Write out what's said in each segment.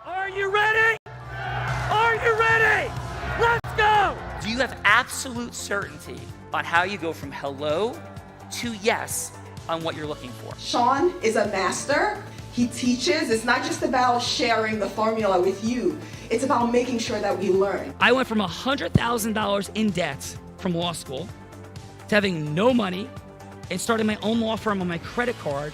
Are you ready? Are you ready? Let's go! Do you have absolute certainty on how you go from hello to yes on what you're looking for? Sean is a master. He teaches. It's not just about sharing the formula with you. It's about making sure that we learn. I went from $100,000 in debt from law school to having no money and starting my own law firm on my credit card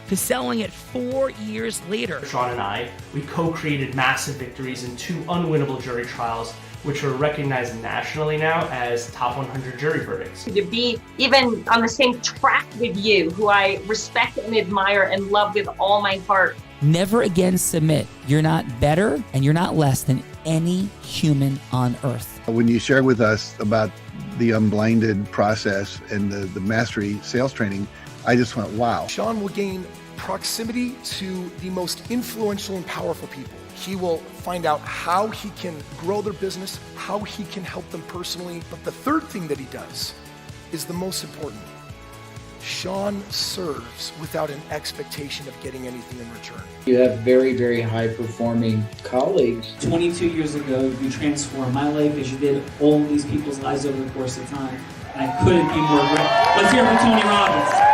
to selling it 4 years later. Sean and I, we co-created massive victories in 2 unwinnable jury trials, which are recognized nationally now as top 100 jury verdicts. To be even on the same track with you, who I respect and admire and love with all my heart. Never again submit. You're not better and you're not less than any human on earth. When you shared with us about the Unblinded process and the mastery sales training, I just went, wow. Sean will gain proximity to the most influential and powerful people. He will find out how he can grow their business, how he can help them personally. But the third thing that he does is the most important. Sean serves without an expectation of getting anything in return. You have very, very high-performing colleagues. 22 years ago, you transformed my life as you did all of these people's lives over the course of time. And I couldn't be more grateful. Let's hear it for Tony Robbins.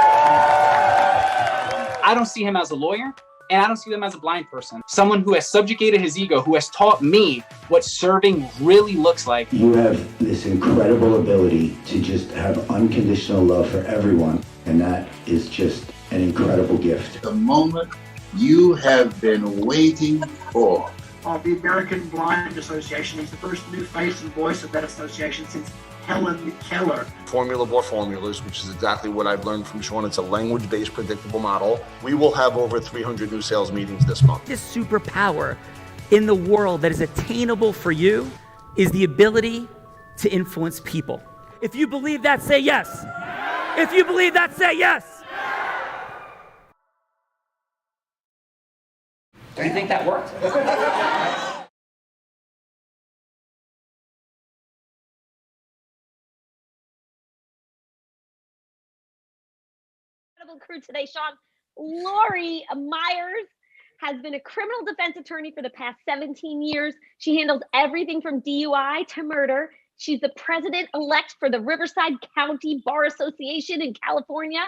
I don't see him as a lawyer, and I don't see him as a blind person. Someone who has subjugated his ego, who has taught me what serving really looks like. You have this incredible ability to just have unconditional love for everyone, and that is just an incredible gift. The moment you have been waiting for. The American Blind Association is the first new face and voice of that association since Helen Keller. Formula for formulas, which is exactly what I've learned from Sean. It's a language-based predictable model. We will have over 300 new sales meetings this month. This superpower in the world that is attainable for you is the ability to influence people. If you believe that, say yes. If you believe that, say yes. Do you think that worked? Crew today, Sean. Lori Myers has been a criminal defense attorney for the past 17 years. She handles everything from DUI to murder. She's the president-elect for the Riverside County Bar Association in California.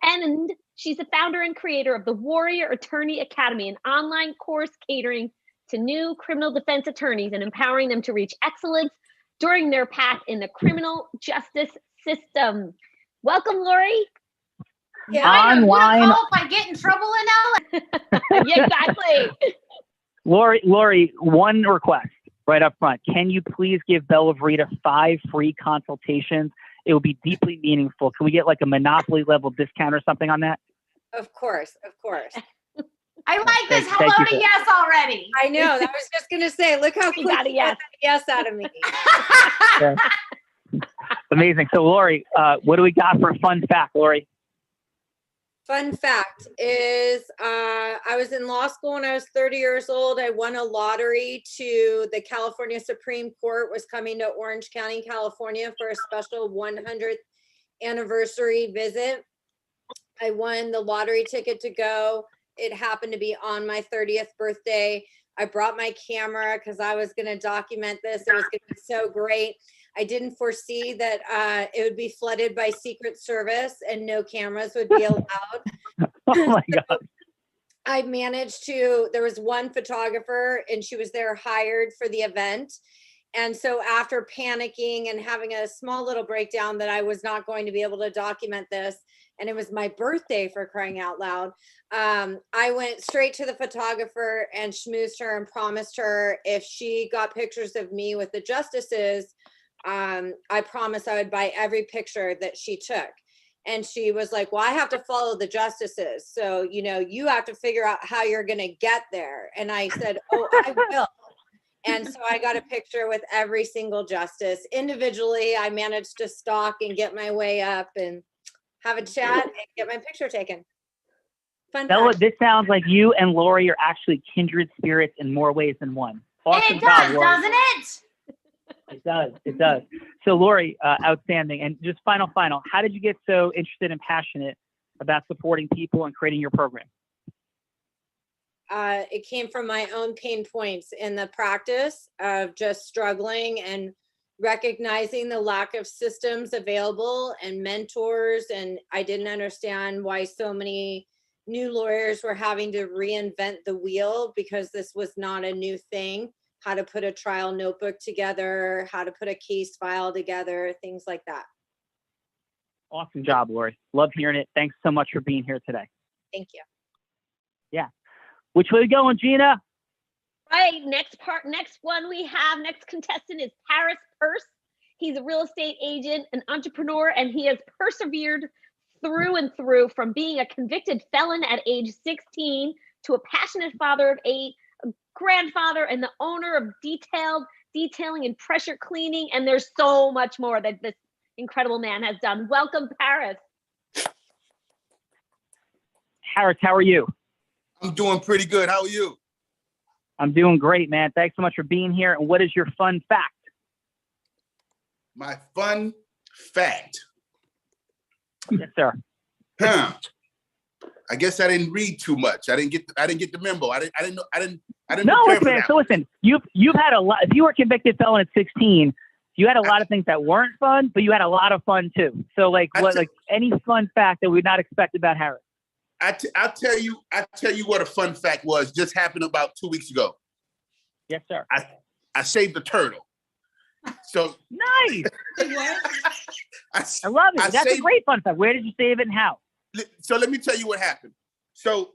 And she's the founder and creator of the Warrior Attorney Academy, an online course catering to new criminal defense attorneys and empowering them to reach excellence during their path in the criminal justice system. Welcome, Lori. Yeah, online. If I get in trouble in LA. Yeah, exactly. Lori, one request right up front. Can you please give Bella Verita 5 free consultations? It would be deeply meaningful. Can we get like a Monopoly level discount or something on that? Of course. I like this hello to yes already. I know. I was just going to say, look how quick you got a yes out of me. Yeah. Amazing. So, Lori, what do we got for a fun fact, Lori? Fun fact is I was in law school when I was 30 years old. I won a lottery to the California Supreme Court was coming to Orange County, California for a special 100th anniversary visit. I won the lottery ticket to go. It happened to be on my 30th birthday. I brought my camera because I was going to document this. It was going to be so great. I didn't foresee that it would be flooded by Secret Service and no cameras would be allowed. Oh my God. I managed to, there was one photographer and she was there hired for the event. And so after panicking and having a small little breakdown that I was not going to be able to document this, and it was my birthday for crying out loud, I went straight to the photographer and schmoozed her and promised her if she got pictures of me with the justices, I promised I would buy every picture that she took. And she was like, well, I have to follow the justices. So, you have to figure out how you're going to get there. And I said, oh, I will. And so I got a picture with every single justice. Individually, I managed to stalk and get my way up and have a chat and get my picture taken. Fun Bella, fact. this sounds like you and Lori are actually kindred spirits in more ways than one. Awesome It job, does, Lori. doesn't it? It does. So Lori, outstanding. And just final, how did you get so interested and passionate about supporting people and creating your program? it came from my own pain points in the practice of just struggling and recognizing the lack of systems available and mentors. And I didn't understand why so many new lawyers were having to reinvent the wheel, because this was not a new thing. How to put a trial notebook together, how to put a case file together, things like that. Awesome job, Lori. Love hearing it. Thanks so much for being here today. Thank you. Yeah. Which way we going, Gina? Right, next contestant is Paris Purse. He's a real estate agent, an entrepreneur, and he has persevered through and through, from being a convicted felon at age 16 to a passionate father of 8, a grandfather, and the owner of detailing and pressure cleaning. And there's so much more that this incredible man has done. Welcome, Paris. Harris, how are you? I'm doing pretty good. How are you? I'm doing great, man. Thanks so much for being here. And what is your fun fact? My fun fact. Yes, sir. I guess I didn't read too much. I didn't get the memo. I didn't No, prepare for man. that. So listen, you've had a lot. If you were a convicted felon at 16, you had a lot of things that weren't fun, but you had a lot of fun too. So like any fun fact that we'd not expect about Harris? I'll tell you what a fun fact was. Just happened about 2 weeks ago. Yes, sir. I saved a turtle. So nice. I love it. That's a great fun fact. Where did you save it and how? So let me tell you what happened. So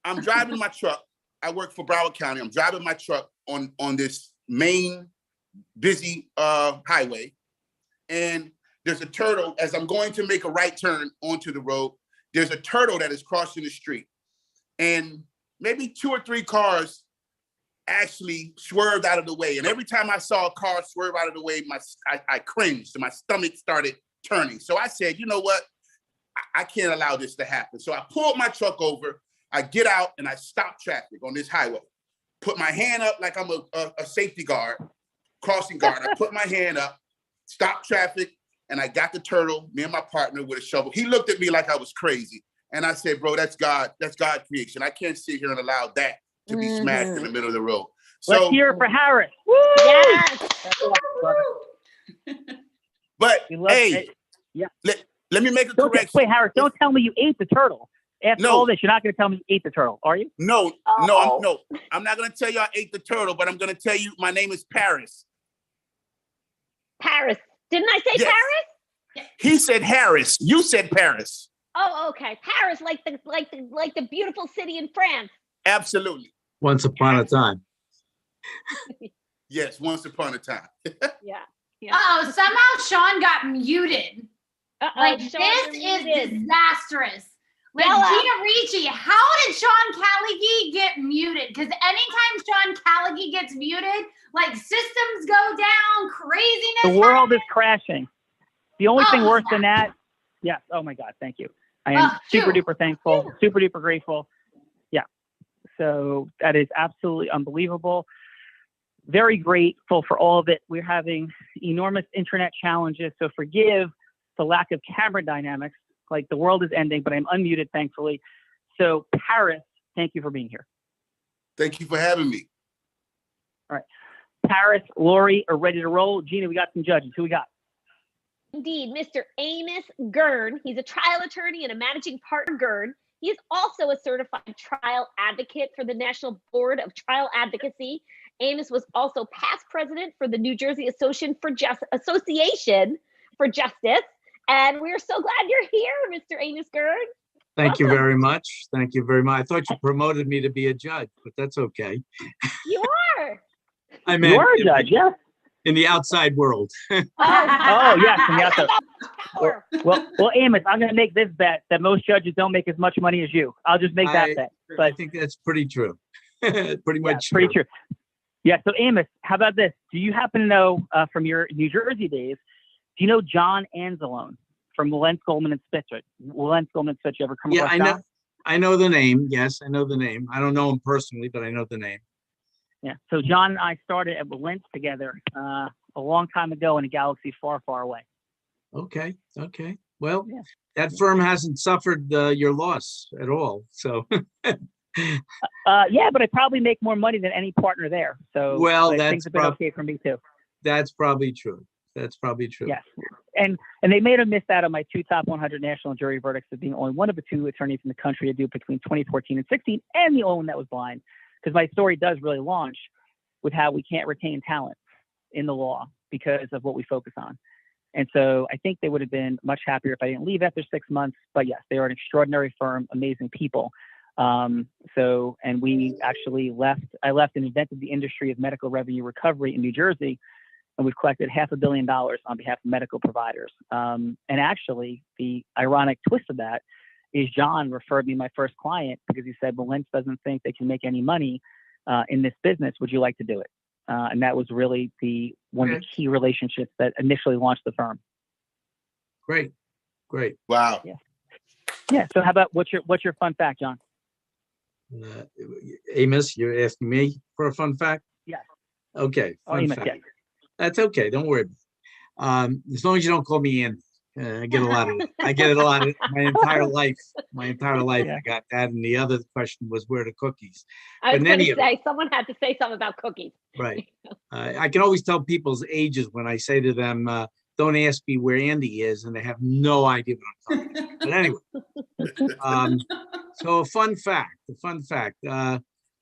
I'm driving my truck. I work for Broward County. I'm driving my truck on this main busy highway, and there's a turtle. As I'm going to make a right turn onto the road, there's a turtle that is crossing the street, and maybe 2 or 3 cars actually swerved out of the way. And every time I saw a car swerve out of the way, I cringed and my stomach started turning. So I said, you know what? I can't allow this to happen. So I pulled my truck over. I get out and I stop traffic on this highway. Put my hand up like I'm a safety guard, crossing guard. I put my hand up, stop traffic, and I got the turtle, me and my partner, with a shovel. He looked at me like I was crazy. And I said, bro, that's God creation. I can't sit here and allow that to be smashed in the middle of the road. So, let's hear it for Harris. Woo! Yes. But hey, yeah. Let me make a correction. Wait, Harris, don't tell me you ate the turtle. After all this, you're not going to tell me you ate the turtle, are you? No, I'm not going to tell you I ate the turtle, but I'm going to tell you my name is Paris. Paris. Didn't I say Yes. Paris? He said Harris. You said Paris. Oh, okay. Paris, like the beautiful city in France. Absolutely. Once upon a time. Yes, once upon a time. Yeah. Oh, somehow Sean got muted. Like, Sean, this you're is muted. disastrous. Like, Bella. Gina Ricci, how did Sean Callagy get muted? Because anytime Sean Callagy gets muted, like, systems go down, craziness. The world is crashing. The only thing worse than that, yes. Oh my God, thank you. I am super duper thankful, super duper grateful. Yeah. So that is absolutely unbelievable. Very grateful for all of it. We're having enormous internet challenges, so forgive the lack of camera dynamics. Like, the world is ending, but I'm unmuted, thankfully. So Paris, thank you for being here. Thank you for having me. All right. Paris, Lori are ready to roll. Gina, we got some judges. Who we got? Indeed, Mr. Amos Gurn. He's a trial attorney and a managing partner Gurn. He is also a certified trial advocate for the National Board of Trial Advocacy. Amos was also past president for the New Jersey Association for Justice. And we're so glad you're here, Mr. Amos Gurn. Thank you Welcome. very much. Thank you very much. I thought you promoted me to be a judge, but that's okay. You are. I mean, You are a judge, yeah. In the outside world. Oh, yes. And the outside. Well, Amos, I'm going to make this bet that most judges don't make as much money as you. I'll just make that bet. But I think that's pretty true. Pretty much pretty true. Yeah. So, Amos, how about this? Do you happen to know from your New Jersey days, do you know John Anzalone from Wilentz, Goldman and Fitch? Wilentz, Goldman and Fitch, you ever come Yeah, across I know. John? I know the name. Yes, I know the name. I don't know him personally, but I know the name. Yeah. So John and I started at Wilentz together a long time ago in a galaxy far, far away. Okay. Well, that firm hasn't suffered your loss at all. So Yeah, but I probably make more money than any partner there. So Well, things have been okay for me too. That's probably true. That's probably true. Yes, and they may have missed out on my 2 top 100 national jury verdicts of being only one of the 2 attorneys in the country to do between 2014 and 16, and the only one that was blind. Because my story does really launch with how we can't retain talent in the law because of what we focus on. And so I think they would have been much happier if I didn't leave after 6 months. But yes, they are an extraordinary firm, amazing people. And we actually I left and invented the industry of medical revenue recovery in New Jersey. And we've collected $500 million on behalf of medical providers. And actually, the ironic twist of that is John referred me my first client because he said, well, Lentz doesn't think they can make any money in this business. Would you like to do it? And that was really one of the key relationships that initially launched the firm. Great. Wow. Yeah. So how about what's your fun fact, John? Amos, you're asking me for a fun fact? Yeah. Okay. Fun Amos, fact. yeah. That's okay. Don't worry. As long as you don't call me Andy. I get a lot of my entire life. Yeah. I got that. And the other question was, where are the cookies? I was But in going any to event, say, someone had to say something about cookies. right. I can always tell people's ages when I say to them, don't ask me where Andy is, and they have no idea what I'm talking about. But anyway, so a fun fact.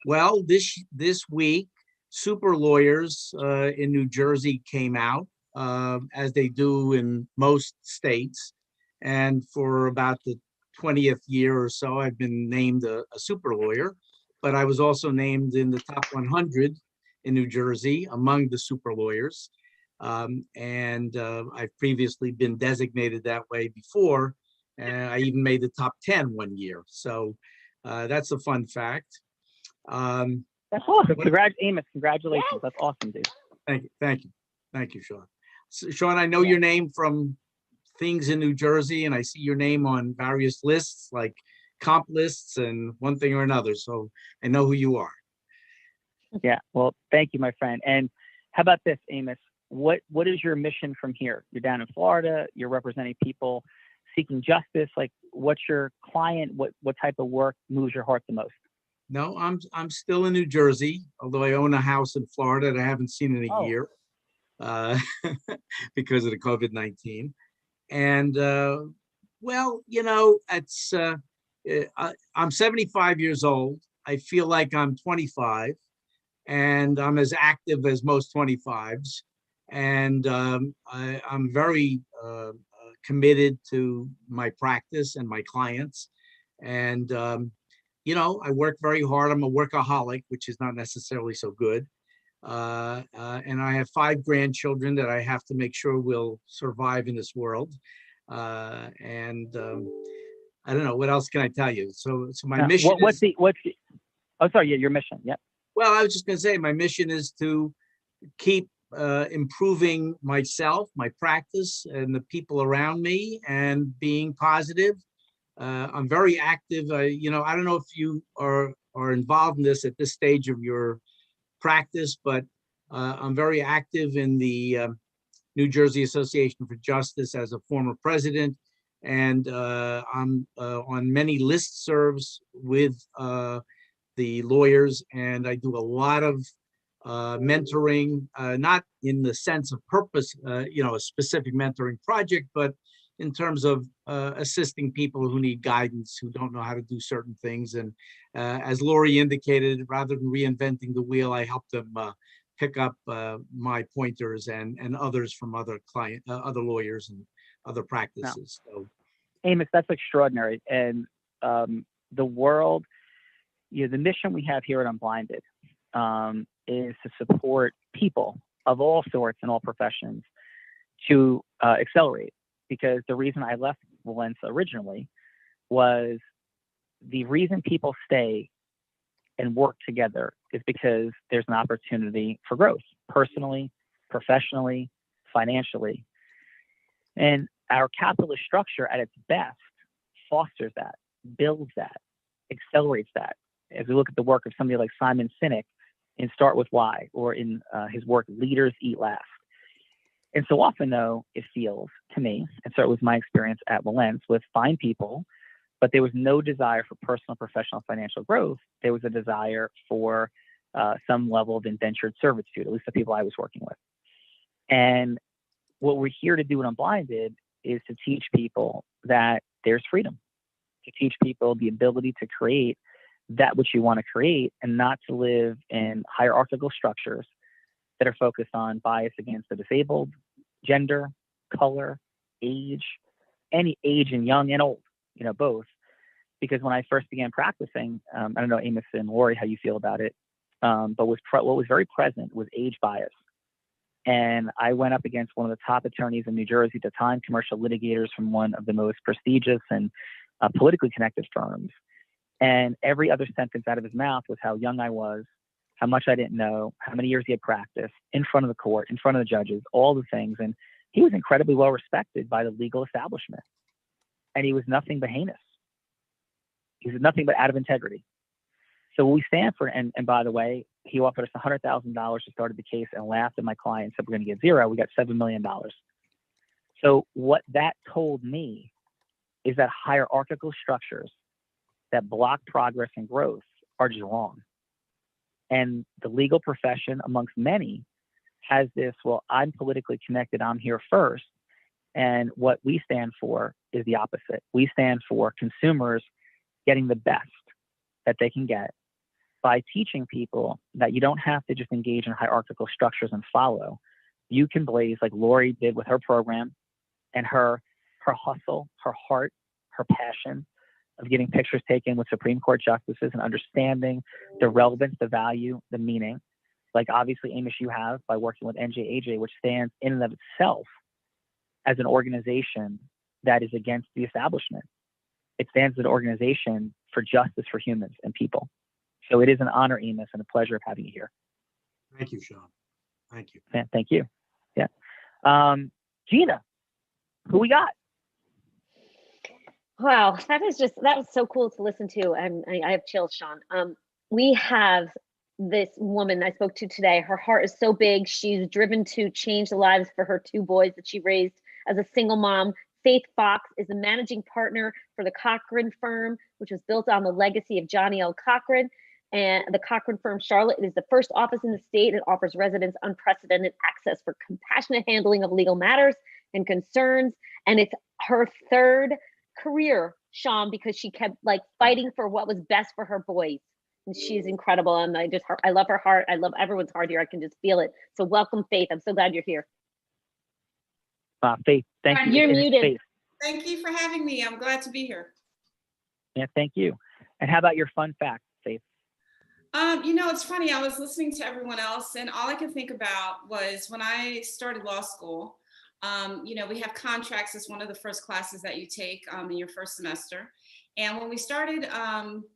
Well, this week, super lawyers in New Jersey came out, as they do in most states. And for about the 20th year or so, I've been named a super lawyer, but I was also named in the top 100 in New Jersey among the super lawyers. And I've previously been designated that way before. And I even made the top 10 one year. So that's a fun fact. That's awesome. Amos, congratulations. Yes. That's awesome, dude. Thank you, Sean. So, Sean, I know your name from things in New Jersey, and I see your name on various lists, like comp lists and one thing or another. So I know who you are. Yeah. Well, thank you, my friend. And how about this, Amos? What is your mission from here? You're down in Florida. You're representing people seeking justice. Like, what's your client? What type of work moves your heart the most? No, I'm still in New Jersey, although I own a house in Florida that I haven't seen in a year because of the COVID-19. And well, it's I'm 75 years old. I feel like I'm 25, and I'm as active as most 25s. And I'm very committed to my practice and my clients. And I work very hard. I'm a workaholic, which is not necessarily so good. And I have 5 grandchildren that I have to make sure will survive in this world. I don't know, what else can I tell you? So my mission your mission? Yep. Well, I was just going to say, my mission is to keep improving myself, my practice, and the people around me, and being positive. I'm very active. I don't know if you are involved in this at this stage of your practice, but I'm very active in the New Jersey Association for Justice as a former president, and I'm on many listservs with the lawyers, and I do a lot of mentoring, not in the sense of purpose, a specific mentoring project, but in terms of assisting people who need guidance, who don't know how to do certain things. And as Lori indicated, rather than reinventing the wheel, I help them pick up my pointers and others from other lawyers and other practices. No. So, Amos, that's extraordinary. And the world, the mission we have here at Unblinded is to support people of all sorts and all professions to accelerate. Because the reason I left Lentz originally was the reason people stay and work together is because there's an opportunity for growth, personally, professionally, financially. And our capitalist structure at its best fosters that, builds that, accelerates that. As we look at the work of somebody like Simon Sinek in Start With Why, or in his work, Leaders Eat Last. And so often, though, it feels to me, and so it was my experience at Lentz, with fine people but there was no desire for personal, professional, financial growth. There was a desire for some level of indentured servitude, at least the people I was working with. And what we're here to do in Unblinded is to teach people that there's freedom, to teach people the ability to create that which you want to create and not to live in hierarchical structures that are focused on bias against the disabled, gender, color, age, any age and young and old, both. Because when I first began practicing, I don't know, Amos and Lori, how you feel about it, but what was very present was age bias. And I went up against one of the top attorneys in New Jersey at the time, commercial litigators from one of the most prestigious and politically connected firms. And every other sentence out of his mouth was how young I was, how much I didn't know, how many years he had practiced in front of the court, in front of the judges, all the things. And he was incredibly well respected by the legal establishment. And he was nothing but heinous. He was nothing but out of integrity. So what we stand for, and by the way, he offered us $100,000 to start the case and laughed at my client and said, we're going to get zero. We got $7 million. So what that told me is that hierarchical structures that block progress and growth are just wrong. And the legal profession, amongst many, has this, well, I'm politically connected, I'm here first. And what we stand for is the opposite. We stand for consumers getting the best that they can get by teaching people that you don't have to just engage in hierarchical structures and follow. You can blaze like Lori did with her program and her hustle, her heart, her passion of getting pictures taken with Supreme Court justices and understanding the relevance, the value, the meaning. Like obviously, Amos, you have by working with NJAJ, which stands in and of itself as an organization that is against the establishment. It stands as an organization for justice for humans and people. So it is an honor, Amos, and a pleasure of having you here. Thank you, Sean. Thank you. Yeah, thank you. Yeah. Gina, who we got? Wow, that was so cool to listen to. I have chills, Sean. We have this woman I spoke to today. Her heart is so big. She's driven to change the lives for her two boys that she raised as a single mom. Faith Fox is the managing partner for the Cochran firm, which was built on the legacy of Johnny L. Cochran. And the Cochran firm Charlotte is the first office in the state and offers residents unprecedented access for compassionate handling of legal matters and concerns. And it's her third career, Sean, because she kept fighting for what was best for her boys. And she's incredible. And I love her heart. I love everyone's heart here. I can just feel it. So welcome, Faith. I'm so glad you're here. Faith, thank you. You're muted. Faith. Thank you for having me. I'm glad to be here. Yeah, thank you. And how about your fun fact, Faith? It's funny. I was listening to everyone else, and all I could think about was when I started law school. We have contracts as one of the first classes that you take in your first semester. And when we started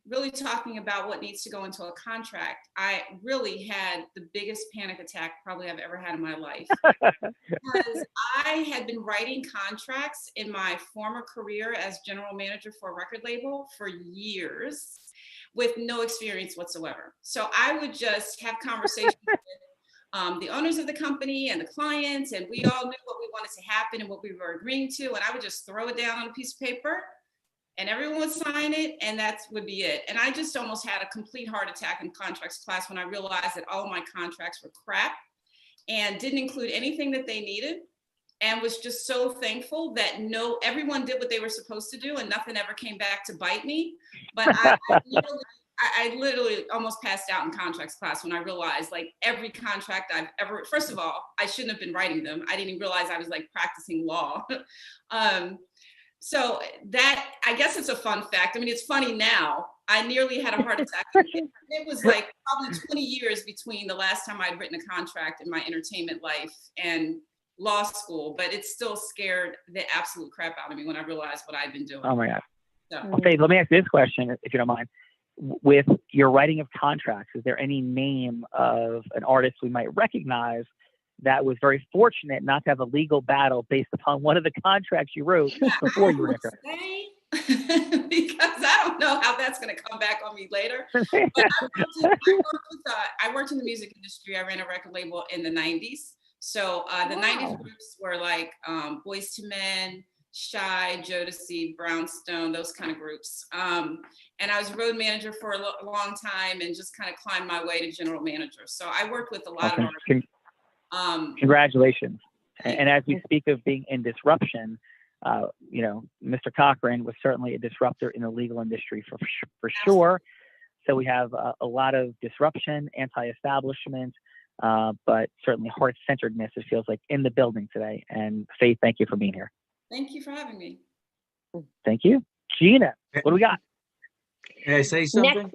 really talking about what needs to go into a contract, I really had the biggest panic attack probably I've ever had in my life. Because I had been writing contracts in my former career as general manager for a record label for years with no experience whatsoever. So I would just have conversations with the owners of the company and the clients, and we all knew what we wanted to happen and what we were agreeing to. And I would just throw it down on a piece of paper and everyone would sign it, and that would be it. And I just almost had a complete heart attack in contracts class when I realized that all of my contracts were crap and didn't include anything that they needed, and was just so thankful that everyone did what they were supposed to do and nothing ever came back to bite me. But I literally almost passed out in contracts class when I realized every contract I've ever, first of all, I shouldn't have been writing them. I didn't even realize I was practicing law. So that, I guess it's a fun fact. I mean, it's funny now. I nearly had a heart attack. It was probably 20 years between the last time I'd written a contract in my entertainment life and law school, but it still scared the absolute crap out of me when I realized what I'd been doing. Oh my God. So. Okay, let me ask this question, if you don't mind. With your writing of contracts, is there any name of an artist we might recognize that was very fortunate not to have a legal battle based upon one of the contracts you wrote before you were in a Because I don't know how that's going to come back on me later. But I worked in the music industry. I ran a record label in the 90s. So the 90s groups were Boyz II Men, Shy, Jodeci, Brownstone, those kind of groups. And I was road manager for a long time and just kind of climbed my way to general manager. So I worked with a lot of artists. Congratulations. And as we speak of being in disruption, Mr. Cochran was certainly a disruptor in the legal industry for sure. So we have a lot of disruption, anti-establishment, but certainly heart-centeredness, it feels like, in the building today. And Faith, thank you for being here. Thank you for having me. Thank you. Gina, what do we got? Can I say something? Next.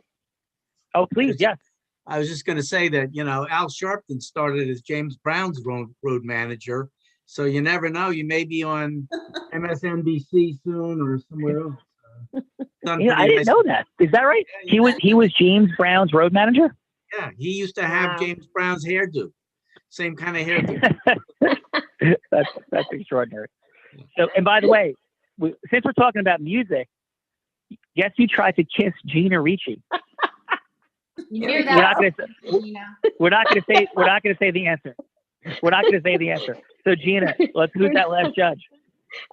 Oh, please, yes. I was just going to say that, Al Sharpton started as James Brown's road manager. So you never know. You may be on MSNBC soon or somewhere else. I didn't know that. Is that right? He was James Brown's road manager? Yeah, he used to have James Brown's hairdo. Same kind of hairdo. That's extraordinary. So, and by the way, since we're talking about music, guess who tried to kiss Gina Ricci? We're not going to say the answer. We're not going to say the answer. So Gina, who's that last judge?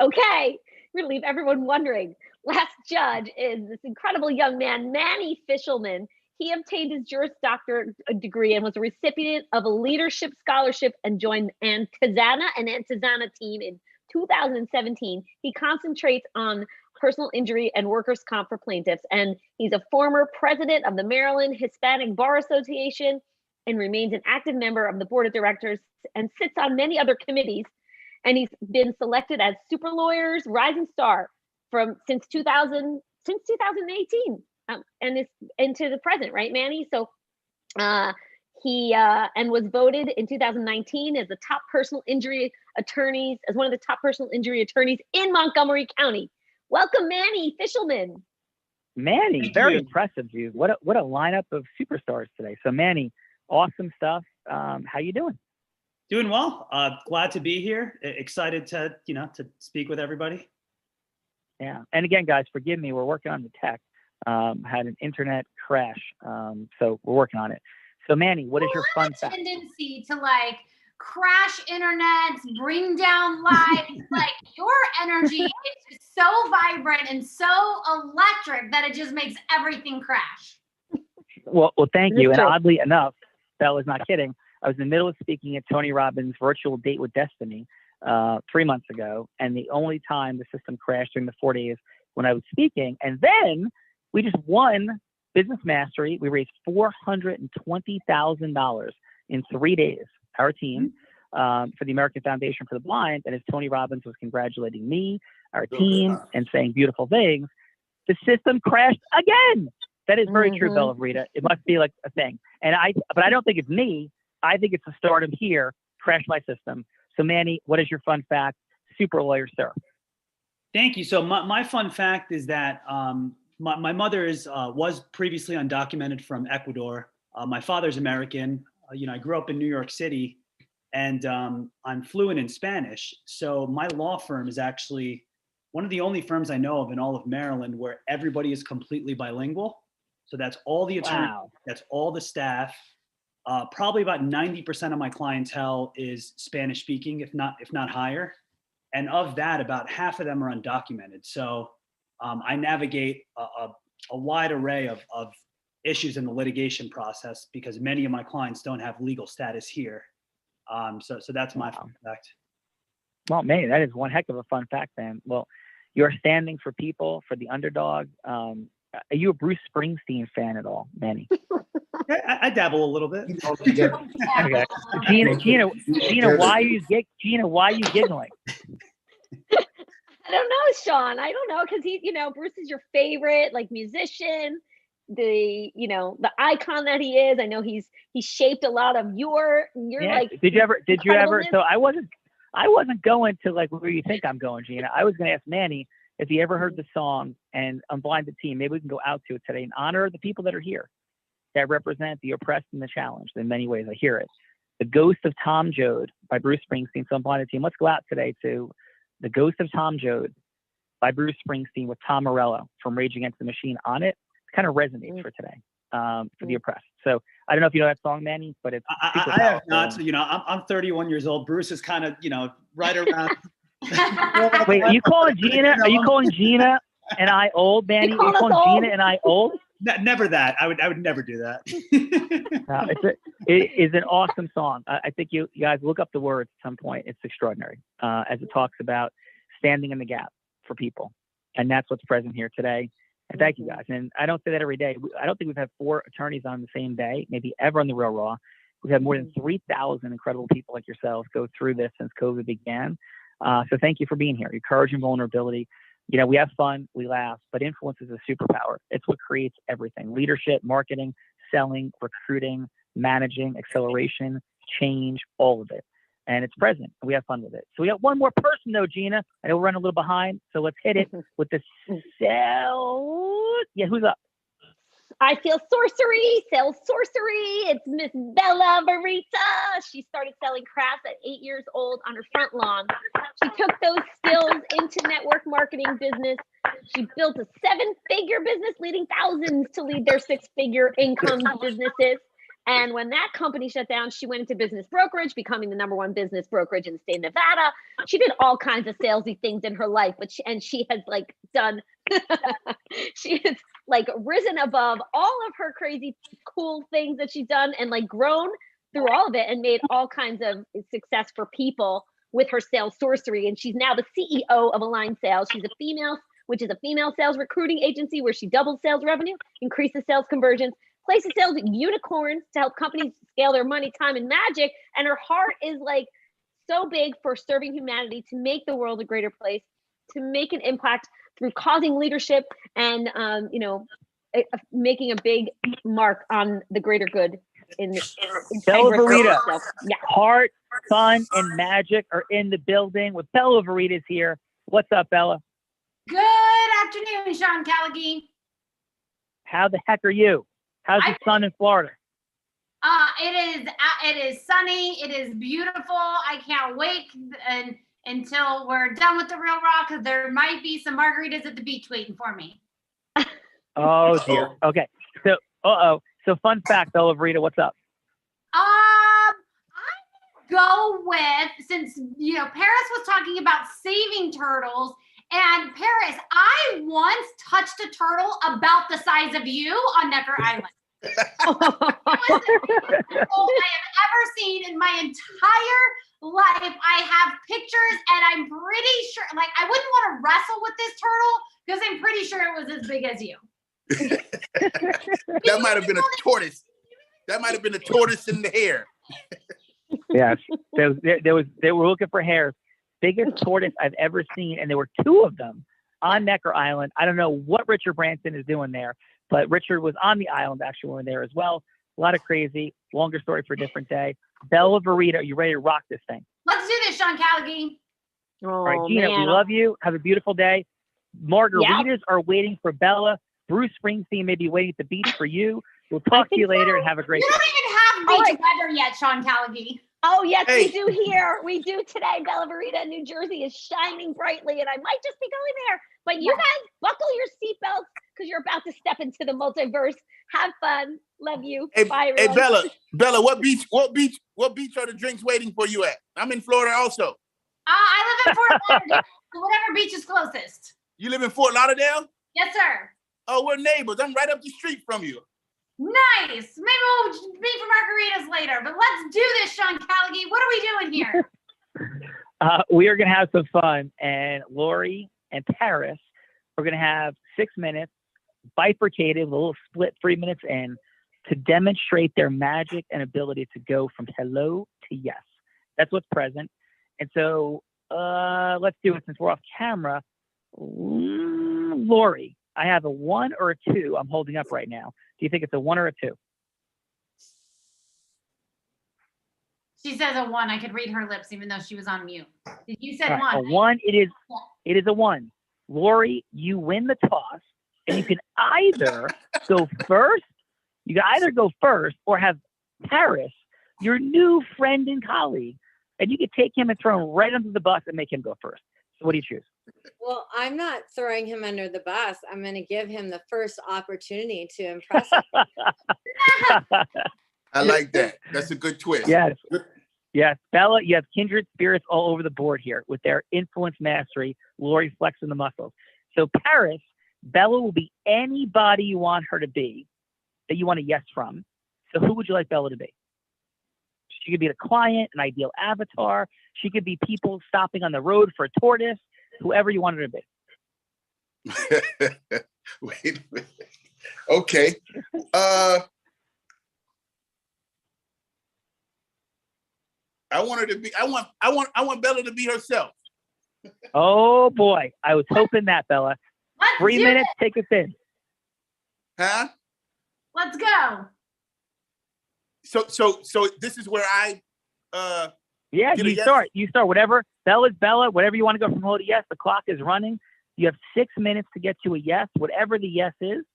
Okay, we're going to leave everyone wondering. Last judge is this incredible young man, Manny Fishelman. He obtained his Juris Doctor degree and was a recipient of a leadership scholarship and joined Antizana team in 2017. He concentrates on personal injury and workers' comp for plaintiffs, and he's a former president of the Maryland Hispanic Bar Association and remains an active member of the board of directors and sits on many other committees. And he's been selected as Super Lawyers Rising Star since 2018 and is into the present, right, Manny? So he and was voted in 2019 as the top personal injury attorneys, as one of the top personal injury attorneys in Montgomery County. Welcome, Manny Fishelman. Manny, very impressive, dude. What a lineup of superstars today. So Manny, awesome stuff. How you doing? Doing well. Glad to be here. Excited to speak with everybody. Yeah. And again, guys, forgive me. We're working on the tech. Had an internet crash. So we're working on it. So Manny, what is your fun fact? Tendency to crash internets, bring down lights. Your energy is just so vibrant and so electric that it just makes everything crash. Well, thank you. And oddly enough, that was not kidding. I was in the middle of speaking at Tony Robbins' virtual Date with Destiny 3 months ago. And the only time the system crashed during the 4 days when I was speaking. And then we just won Business Mastery. We raised $420,000 in 3 days, our team, for the American Foundation for the Blind. And as Tony Robbins was congratulating me, our team, and saying beautiful things, the system crashed again. That is very true, Bella Rita. It must be like a thing. But I don't think it's me. I think it's the stardom here, crashed my system. So Manny, what is your fun fact? Super lawyer, sir. Thank you. So my fun fact is that my mother was previously undocumented from Ecuador. My father's American. I grew up in New York City, and I'm fluent in Spanish. So my law firm is actually one of the only firms I know of in all of Maryland where everybody is completely bilingual. So that's all the attorneys, that's all the staff. Probably about 90% of my clientele is Spanish speaking, if not higher. And of that, about half of them are undocumented. So I navigate a wide array of issues in the litigation process because many of my clients don't have legal status here. So that's my fun fact. Well, Manny, that is one heck of a fun fact, man. Well, you're standing for people, for the underdog. Are you a Bruce Springsteen fan at all, Manny? I dabble a little bit. Okay. Gina, why are you giggling? I don't know, Sean. I don't know, because Bruce is your favorite musician, the icon that he is. I know he's shaped a lot of your Did you ever? So I wasn't going to where you think I'm going, Gina. I was going to ask Manny if he ever heard the song and Unblinded team. Maybe we can go out to it today in honor of the people that are here, that represent the oppressed and the challenged in many ways. I hear it. The Ghost of Tom Joad by Bruce Springsteen. So Unblinded team, let's go out today to The Ghost of Tom Joad by Bruce Springsteen with Tom Morello from Rage Against the Machine on it. It kind of resonates for today, for the oppressed. So I don't know if you know that song, Manny, but it's I have not. So I'm 31 years old. Bruce is kind of right around Wait, are you calling Gina? Are you calling Gina and I old, Manny? Are you calling Gina and I old? Never that. I would never do that. No, it is an awesome song. I think you guys look up the words at some point. It's extraordinary as it talks about standing in the gap for people. And that's what's present here today. And thank you guys. And I don't say that every day. I don't think we've had 4 attorneys on the same day, maybe ever on the Real Raw. We've had more than 3,000 incredible people like yourselves go through this since COVID began. So thank you for being here. Your courage and vulnerability. You know, we have fun, we laugh, but influence is a superpower. It's what creates everything: leadership, marketing, selling, recruiting, managing, acceleration, change, all of it. And it's present. And we have fun with it. So we got one more person though, Gina. I know we're running a little behind, so let's hit it with the sell. Yeah, who's up? I feel sorcery, sales sorcery. It's Miss Bella Verita. She started selling crafts at 8 years old on her front lawn. She took those skills into network marketing business. She built a 7-figure business, leading thousands to lead their 6-figure income businesses. And when that company shut down, she went into business brokerage, becoming the #1 business brokerage in the state of Nevada. She did all kinds of salesy things in her life, but she has like done, she has like risen above all of her crazy cool things that she's done and like grown through all of it and made all kinds of success for people with her sales sorcery. And she's now the CEO of Align Sales. She's a female, which is a female sales recruiting agency where she doubles sales revenue, increases sales conversions, places sales unicorns to help companies scale their money, time, and magic. And her heart is like so big for serving humanity, to make the world a greater place, to make an impact through causing leadership and, making a big mark on the greater good in Bella Verita. Yeah. Heart, fun, and magic are in the building with Bella Verita's here. What's up, Bella? Good afternoon, Sean Callagy. How the heck are you? How's the sun in Florida? It is sunny. It is beautiful. I can't wait until we're done with the Real Raw, because there might be some margaritas at the beach waiting for me. Oh dear. Okay. So, So fun fact, Bella Verita, what's up? I go with, since Paris was talking about saving turtles, and Paris, I once touched a turtle about the size of you on Necker Island. It was the biggest turtle I have ever seen in my entire life. I have pictures, and I'm pretty sure, like, I wouldn't want to wrestle with this turtle because I'm pretty sure it was as big as you. That might have been a tortoise. That might have been a tortoise in the hair. Yes, they were looking for hares. Biggest tortoise I've ever seen, and there were 2 of them on Necker Island. I don't know what Richard Branson is doing there, but Richard was on the island actually when we were there as well. A lot of crazy. Longer story for a different day. Bella Verita, are you ready to rock this thing? Let's do this, Sean Callagy. All right, Gina, we love you. Have a beautiful day. Margaritas are waiting for Bella. Bruce Springsteen may be waiting at the beach for you. We'll talk to you later and have a great day. You don't even have beach weather yet, Sean Callagy. Oh, yes, we do here. We do today. Bella Verita, New Jersey is shining brightly, and I might just be going there. But you guys, buckle your seatbelts because you're about to step into the multiverse. Have fun. Love you. Bye, everyone. Hey, Bella, what beach are the drinks waiting for you at? I'm in Florida also. I live in Fort Lauderdale, so whatever beach is closest. You live in Fort Lauderdale? Yes, sir. Oh, we're neighbors. I'm right up the street from you. Nice. Maybe we'll meet for margaritas later, but let's do this, Sean Callagy. What are we doing here? We are going to have some fun, and Lori and Paris are going to have 6 minutes, bifurcated, a little split 3 minutes in, to demonstrate their magic and ability to go from hello to yes. That's what's present. And so let's do it since we're off camera. Lori, I have a 1 or a 2 I'm holding up right now. Do you think it's a 1 or a 2? She says a 1. I could read her lips even though she was on mute. You said 1. A 1, it is a 1. Lori, you win the toss, and you can either go first. You can either go first or have Paris, your new friend and colleague, and you could take him and throw him right under the bus and make him go first. So what do you choose? Well, I'm not throwing him under the bus. I'm going to give him the first opportunity to impress him. I like that. That's a good twist. Yes. Yes, Bella, you have kindred spirits all over the board here with their influence mastery, Lori flexing the muscles. So Paris, Bella will be anybody you want her to be that you want a yes from. So who would you like Bella to be? She could be the client, an ideal avatar. She could be people stopping on the road for a tortoise, whoever you want her to be. Wait a minute. Okay. I want her to be. I want Bella to be herself. Oh boy, I was hoping that, Bella. Let's 3 do minutes, it. take us in. Huh? Let's go. So this is where I. Yeah, get a you yes? start. You start. Whatever. Bella's Bella. Whatever you want to go from hello to yes. The clock is running. You have 6 minutes to get to a yes, whatever the yes is,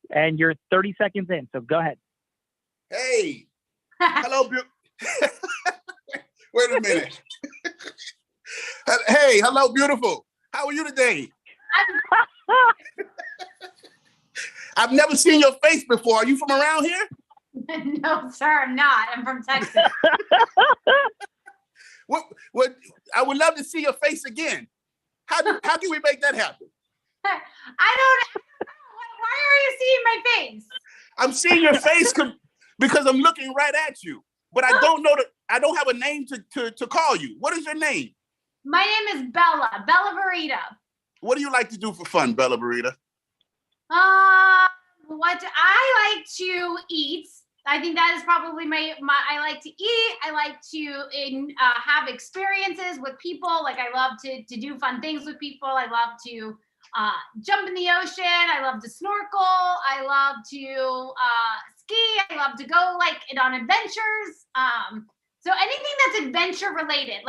and you're 30 seconds in. So go ahead. Hey. Hello. Wait a minute. Hey, hello, beautiful. How are you today? I've never seen your face before. Are you from around here? No, sir, I'm not. I'm from Texas. What? I would love to see your face again. How can we make that happen? I don't know. Why are you seeing my face? I'm seeing your face because I'm looking right at you. But I don't know that I don't have a name to call you. What is your name? My name is Bella Burrito. What do you like to do for fun, Bella Burrito? What I like to eat. I think that is probably my I like to eat. I like to have experiences with people. Like I love to do fun things with people. I love to jump in the ocean. I love to snorkel. I love to ski. I love to go on adventures. So anything that's adventure related,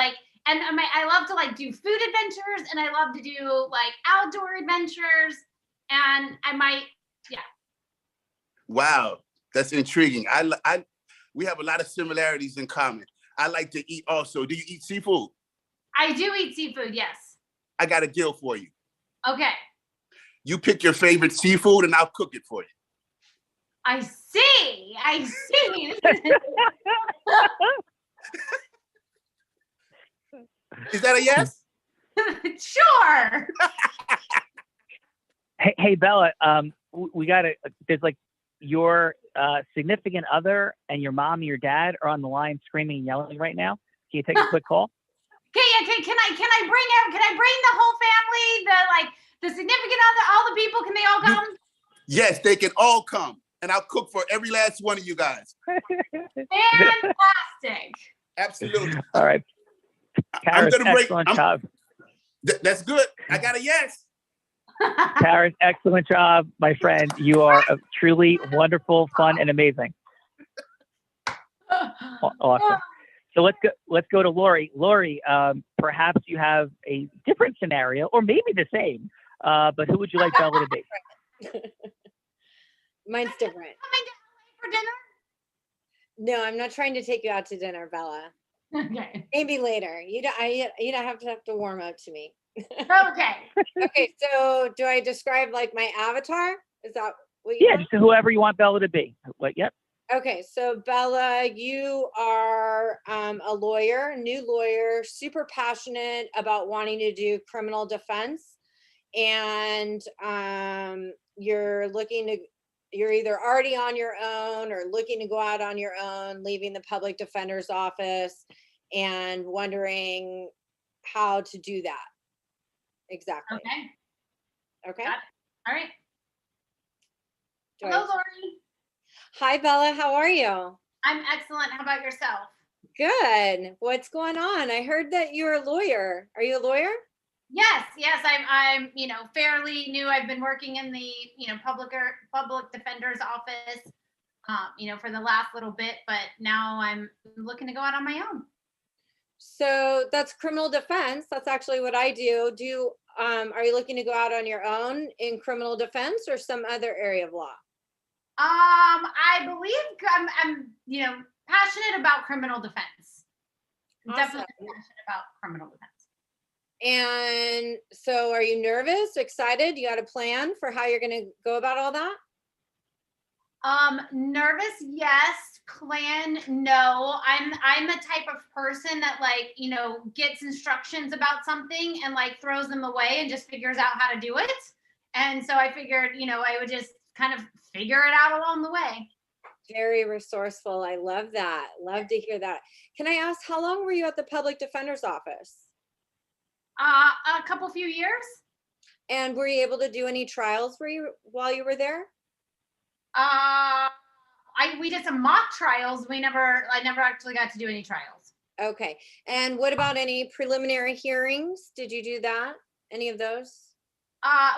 and I love to do food adventures, and I love to do outdoor adventures, and Wow, that's intriguing. We have a lot of similarities in common. I like to eat also. Do you eat seafood? I do eat seafood, yes. I got a deal for you. Okay. You pick your favorite seafood and I'll cook it for you. I see. Is that a yes? Sure. Hey Bella, we got to. There's your significant other and your mom and your dad are on the line screaming and yelling right now. Can you take a quick call? Okay, can I bring the whole family, the significant other, all the people? Can they all come? Yes, they can all come, and I'll cook for every last one of you guys. Fantastic. Absolutely. All right. Paris, excellent job. That's good. I got a yes. Paris, excellent job, my friend. You are truly wonderful, fun, and amazing. Awesome. So let's go to Lori. Lori, perhaps you have a different scenario, or maybe the same. But who would you like Bella to be? Mine's different. For dinner? No, I'm not trying to take you out to dinner, Bella. Okay. Maybe later. You don't have to warm up to me. Okay. Okay. So do I describe my avatar? Is that what Yeah, just whoever you want Bella to be. Yep. Okay, so Bella, you are a lawyer, new lawyer, super passionate about wanting to do criminal defense, and you're either already on your own or looking to go out on your own, leaving the public defender's office, and wondering how to do that. Exactly. Okay. Got it. All right. Do Hello, I- Lori. Hi, Bella. How are you? I'm excellent. How about yourself? Good. What's going on? I heard that you're a lawyer. Are you a lawyer? Yes. I'm fairly new. I've been working in the public defender's office for the last little bit, but now I'm looking to go out on my own. So that's criminal defense. That's actually what I do. Are you looking to go out on your own in criminal defense or some other area of law? I believe I'm passionate about criminal defense. Awesome. Definitely passionate about criminal defense. And so are you nervous, excited? You got a plan for how you're going to go about all that? Nervous, yes. Plan, no. I'm the type of person that like, gets instructions about something and like throws them away and just figures out how to do it. And so I figured, I would just kind of figure it out along the way. Very resourceful. I love that. Love to hear that. Can I ask, how long were you at the public defender's office? A few years. And were you able to do any trials while you were there? We did some mock trials. I never actually got to do any trials. Okay. And what about any preliminary hearings? Did you do that? Any of those?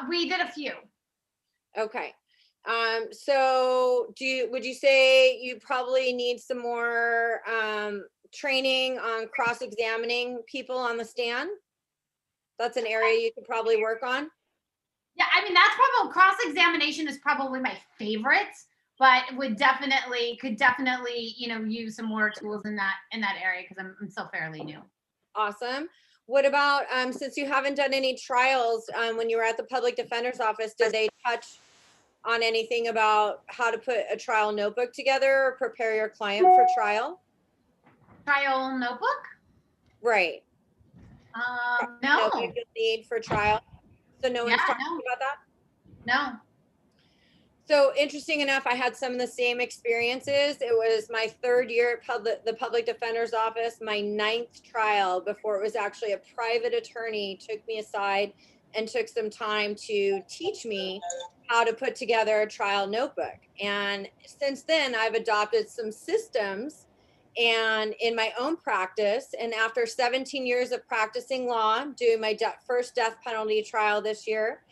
We did a few. Okay. So would you say you probably need some more training on cross-examining people on the stand? That's an area you could probably work on. Yeah, I mean, that's probably, cross-examination is probably my favorite, but could definitely, use some more tools in that area because I'm still fairly new. Awesome. What about, since you haven't done any trials, when you were at the public defender's office, did they touch on anything about how to put a trial notebook together or prepare your client for trial? Trial notebook? Right. No. Notebook you'll need for trial. So no one's talking about that? No. So interesting enough, I had some of the same experiences. It was my third year at the public defender's office, my 9th trial before it was actually a private attorney took me aside and took some time to teach me how to put together a trial notebook. And since then, I've adopted some systems and in my own practice. And after 17 years of practicing law, I'm doing my first death penalty trial this year.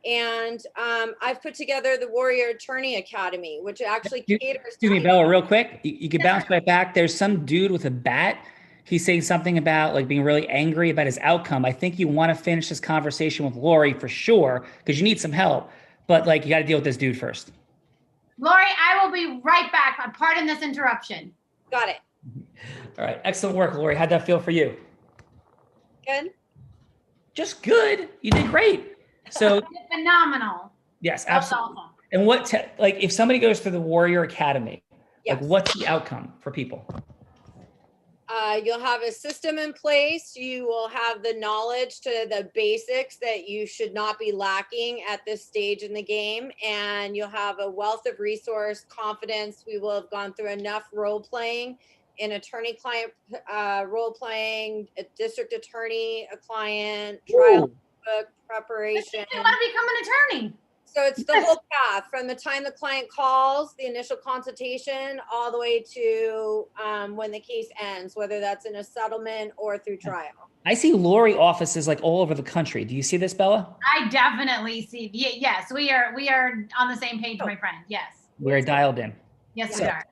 And I've put together the Warrior Attorney Academy, which actually caters. Excuse me, Bella, real quick. You can bounce right back. There's some dude with a bat. He's saying something about like being really angry about his outcome. I think you want to finish this conversation with Lori for sure, because you need some help. But like, you got to deal with this dude first. Lori, I will be right back. Pardon this interruption. Got it. All right. Excellent work, Lori. How'd that feel for you? Good. Just good. You did great. So phenomenal. Yes, absolutely. Awesome. And like if somebody goes to the Warrior Academy, like what's the outcome for people? You'll have a system in place. You will have the knowledge to the basics that you should not be lacking at this stage in the game. And you'll have a wealth of resource confidence. We will have gone through enough role playing in attorney-client role playing, a district attorney, a client, trial book preparation. You want to become an attorney. So it's the whole path from the time the client calls, the initial consultation, all the way to when the case ends, whether that's in a settlement or through trial. I see Lori offices like all over the country. Do you see this, Bella? I definitely see. Yes, we are on the same page, my friend. Yes. We're dialed in. Yes, we are.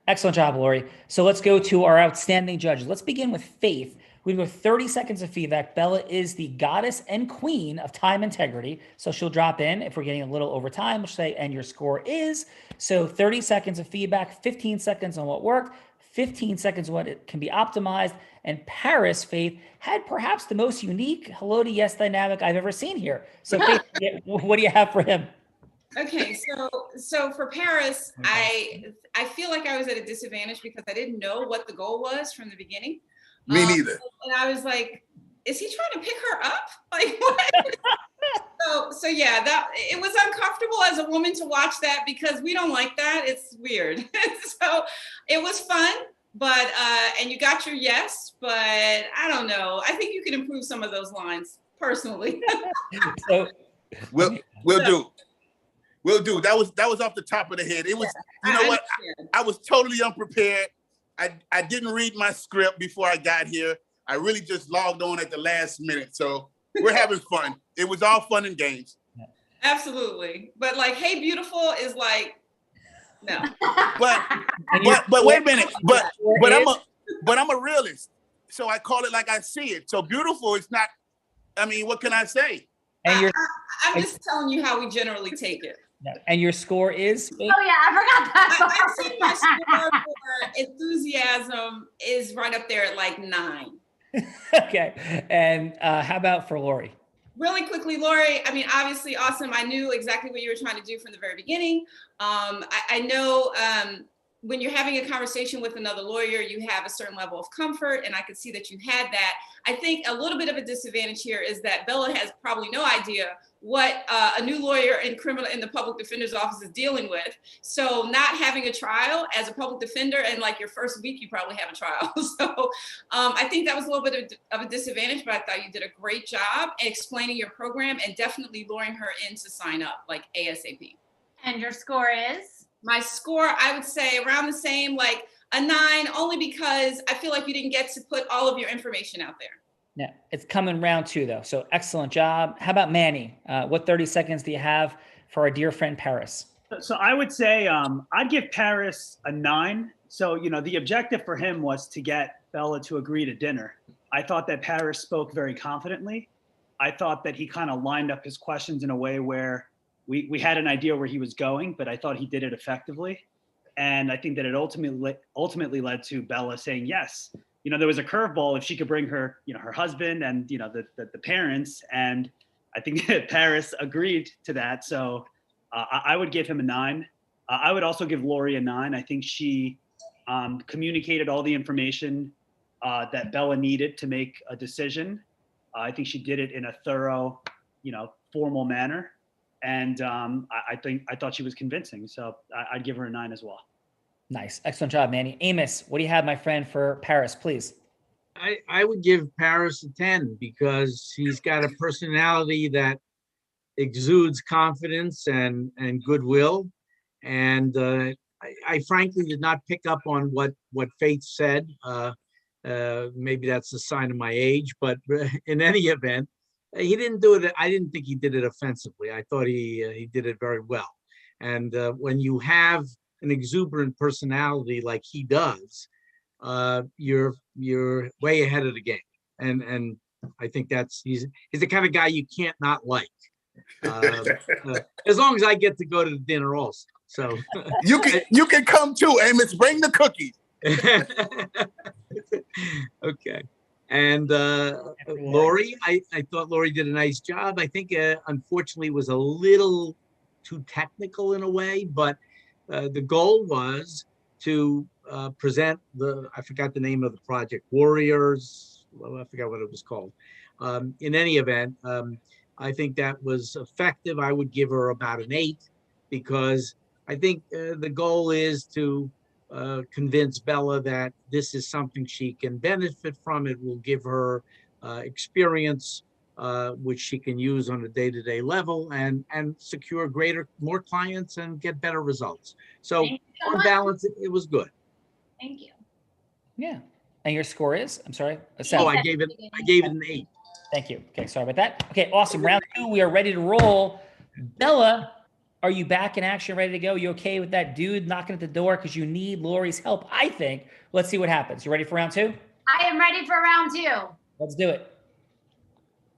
Excellent job, Lori. So let's go to our outstanding judges. Let's begin with Faith. We go 30 seconds of feedback. Bella is the goddess and queen of time integrity. So she'll drop in if we're getting a little over time. She'll say, and your score is. So 30 seconds of feedback, 15 seconds on what worked, 15 seconds on what it can be optimized. And Paris, Faith, had perhaps the most unique hello to yes dynamic I've ever seen here. So Faith, what do you have for him? Okay, so for Paris, I feel like I was at a disadvantage because I didn't know what the goal was from the beginning. Me neither. And I was like, is he trying to pick her up? Like what? so yeah, that it was uncomfortable as a woman to watch that because we don't like that. It's weird. So it was fun, but and you got your yes, but I don't know. I think you can improve some of those lines personally. So we'll do. We'll do. That was off the top of the head. It was, you know what? I was totally unprepared. I didn't read my script before I got here. I really just logged on at the last minute. So we're having fun. It was all fun and games. Absolutely. But like, hey, beautiful is like, no. But wait a minute. But I'm a realist. So I call it like I see it. So beautiful is not, I mean, what can I say? And I'm just telling you how we generally take it. And your score is? Oh yeah, I forgot that. I think my score for enthusiasm is right up there at like 9. Okay. And how about for Lori? Really quickly, Lori, I mean, obviously awesome. I knew exactly what you were trying to do from the very beginning. I know when you're having a conversation with another lawyer, you have a certain level of comfort, and I could see that you had that. I think a little bit of a disadvantage here is that Bella has probably no idea what a new lawyer in the public defender's office is dealing with. So not having a trial as a public defender, and like your first week, you probably have a trial. So I think that was a little bit of a disadvantage, but I thought you did a great job explaining your program and definitely luring her in to sign up like ASAP. And your score is? My score, I would say around the same, like a 9, only because I feel like you didn't get to put all of your information out there. Yeah, it's coming round 2 though. So excellent job. How about Manny? What 30 seconds do you have for our dear friend Paris? So I would say I'd give Paris a 9. So, you know, the objective for him was to get Bella to agree to dinner. I thought that Paris spoke very confidently. I thought that he kind of lined up his questions in a way where we had an idea where he was going, but I thought he did it effectively. And I think that it ultimately led to Bella saying yes. You know, there was a curveball if she could bring her, you know, her husband and, you know, the parents. And I think that Paris agreed to that. So I would give him a 9. I would also give Lori a 9. I think she communicated all the information that Bella needed to make a decision. I think she did it in a thorough, you know, formal manner. And I thought she was convincing. So I'd give her a 9 as well. Nice. Excellent job, Manny. Amos, what do you have, my friend, for Paris, please? I would give Paris a 10 because he's got a personality that exudes confidence and goodwill. And I frankly did not pick up on what Faith said. Maybe that's a sign of my age, but in any event, he didn't do it. I didn't think he did it offensively. I thought he did it very well. And when you have an exuberant personality like he does, you're way ahead of the game. And I think he's the kind of guy you can't not like. As long as I get to go to the dinner also. So you can come too, Amos. Bring the cookies. Okay. And Lori, I thought Lori did a nice job. I think unfortunately was a little too technical in a way, but the goal was to present I forgot the name of the project, Warriors. Well, I forgot what it was called. In any event, I think that was effective. I would give her about an 8 because I think the goal is to convince Bella that this is something she can benefit from. It will give her experience, which she can use on a day-to-day level and secure more clients and get better results. So on balance, it was good. Thank you. Yeah. And your score is? I'm sorry. I gave it an 8. Thank you. Okay, sorry about that. Okay, awesome. Round 2, we are ready to roll. Bella, are you back in action, ready to go? You okay with that dude knocking at the door because you need Lori's help, I think. Let's see what happens. You ready for round 2? I am ready for round 2. Let's do it.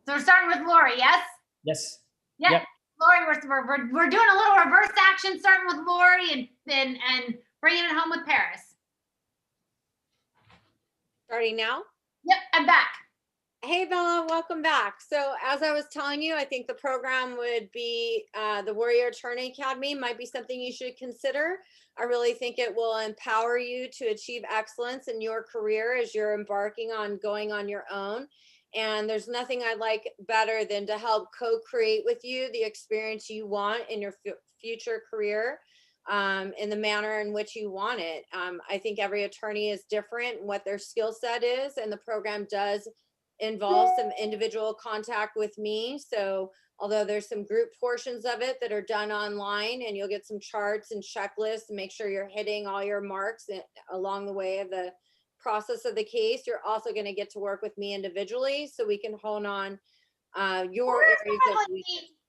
So we're starting with Lori, yes? Yes. Yep. Lori, we're doing a little reverse action, starting with Lori and bringing it home with Paris. Starting now? Yep, I'm back. Hey, Bella, welcome back. So as I was telling you, I think the program would be the Warrior Attorney Academy might be something you should consider. I really think it will empower you to achieve excellence in your career as you're embarking on going on your own. And there's nothing I'd like better than to help co-create with you the experience you want in your future career in the manner in which you want it. I think every attorney is different in what their skill set is, and the program does involve some individual contact with me. So although there's some group portions of it that are done online, and you'll get some charts and checklists and make sure you're hitting all your marks along the way of the process of the case, you're also going to get to work with me individually so we can hone on your areas of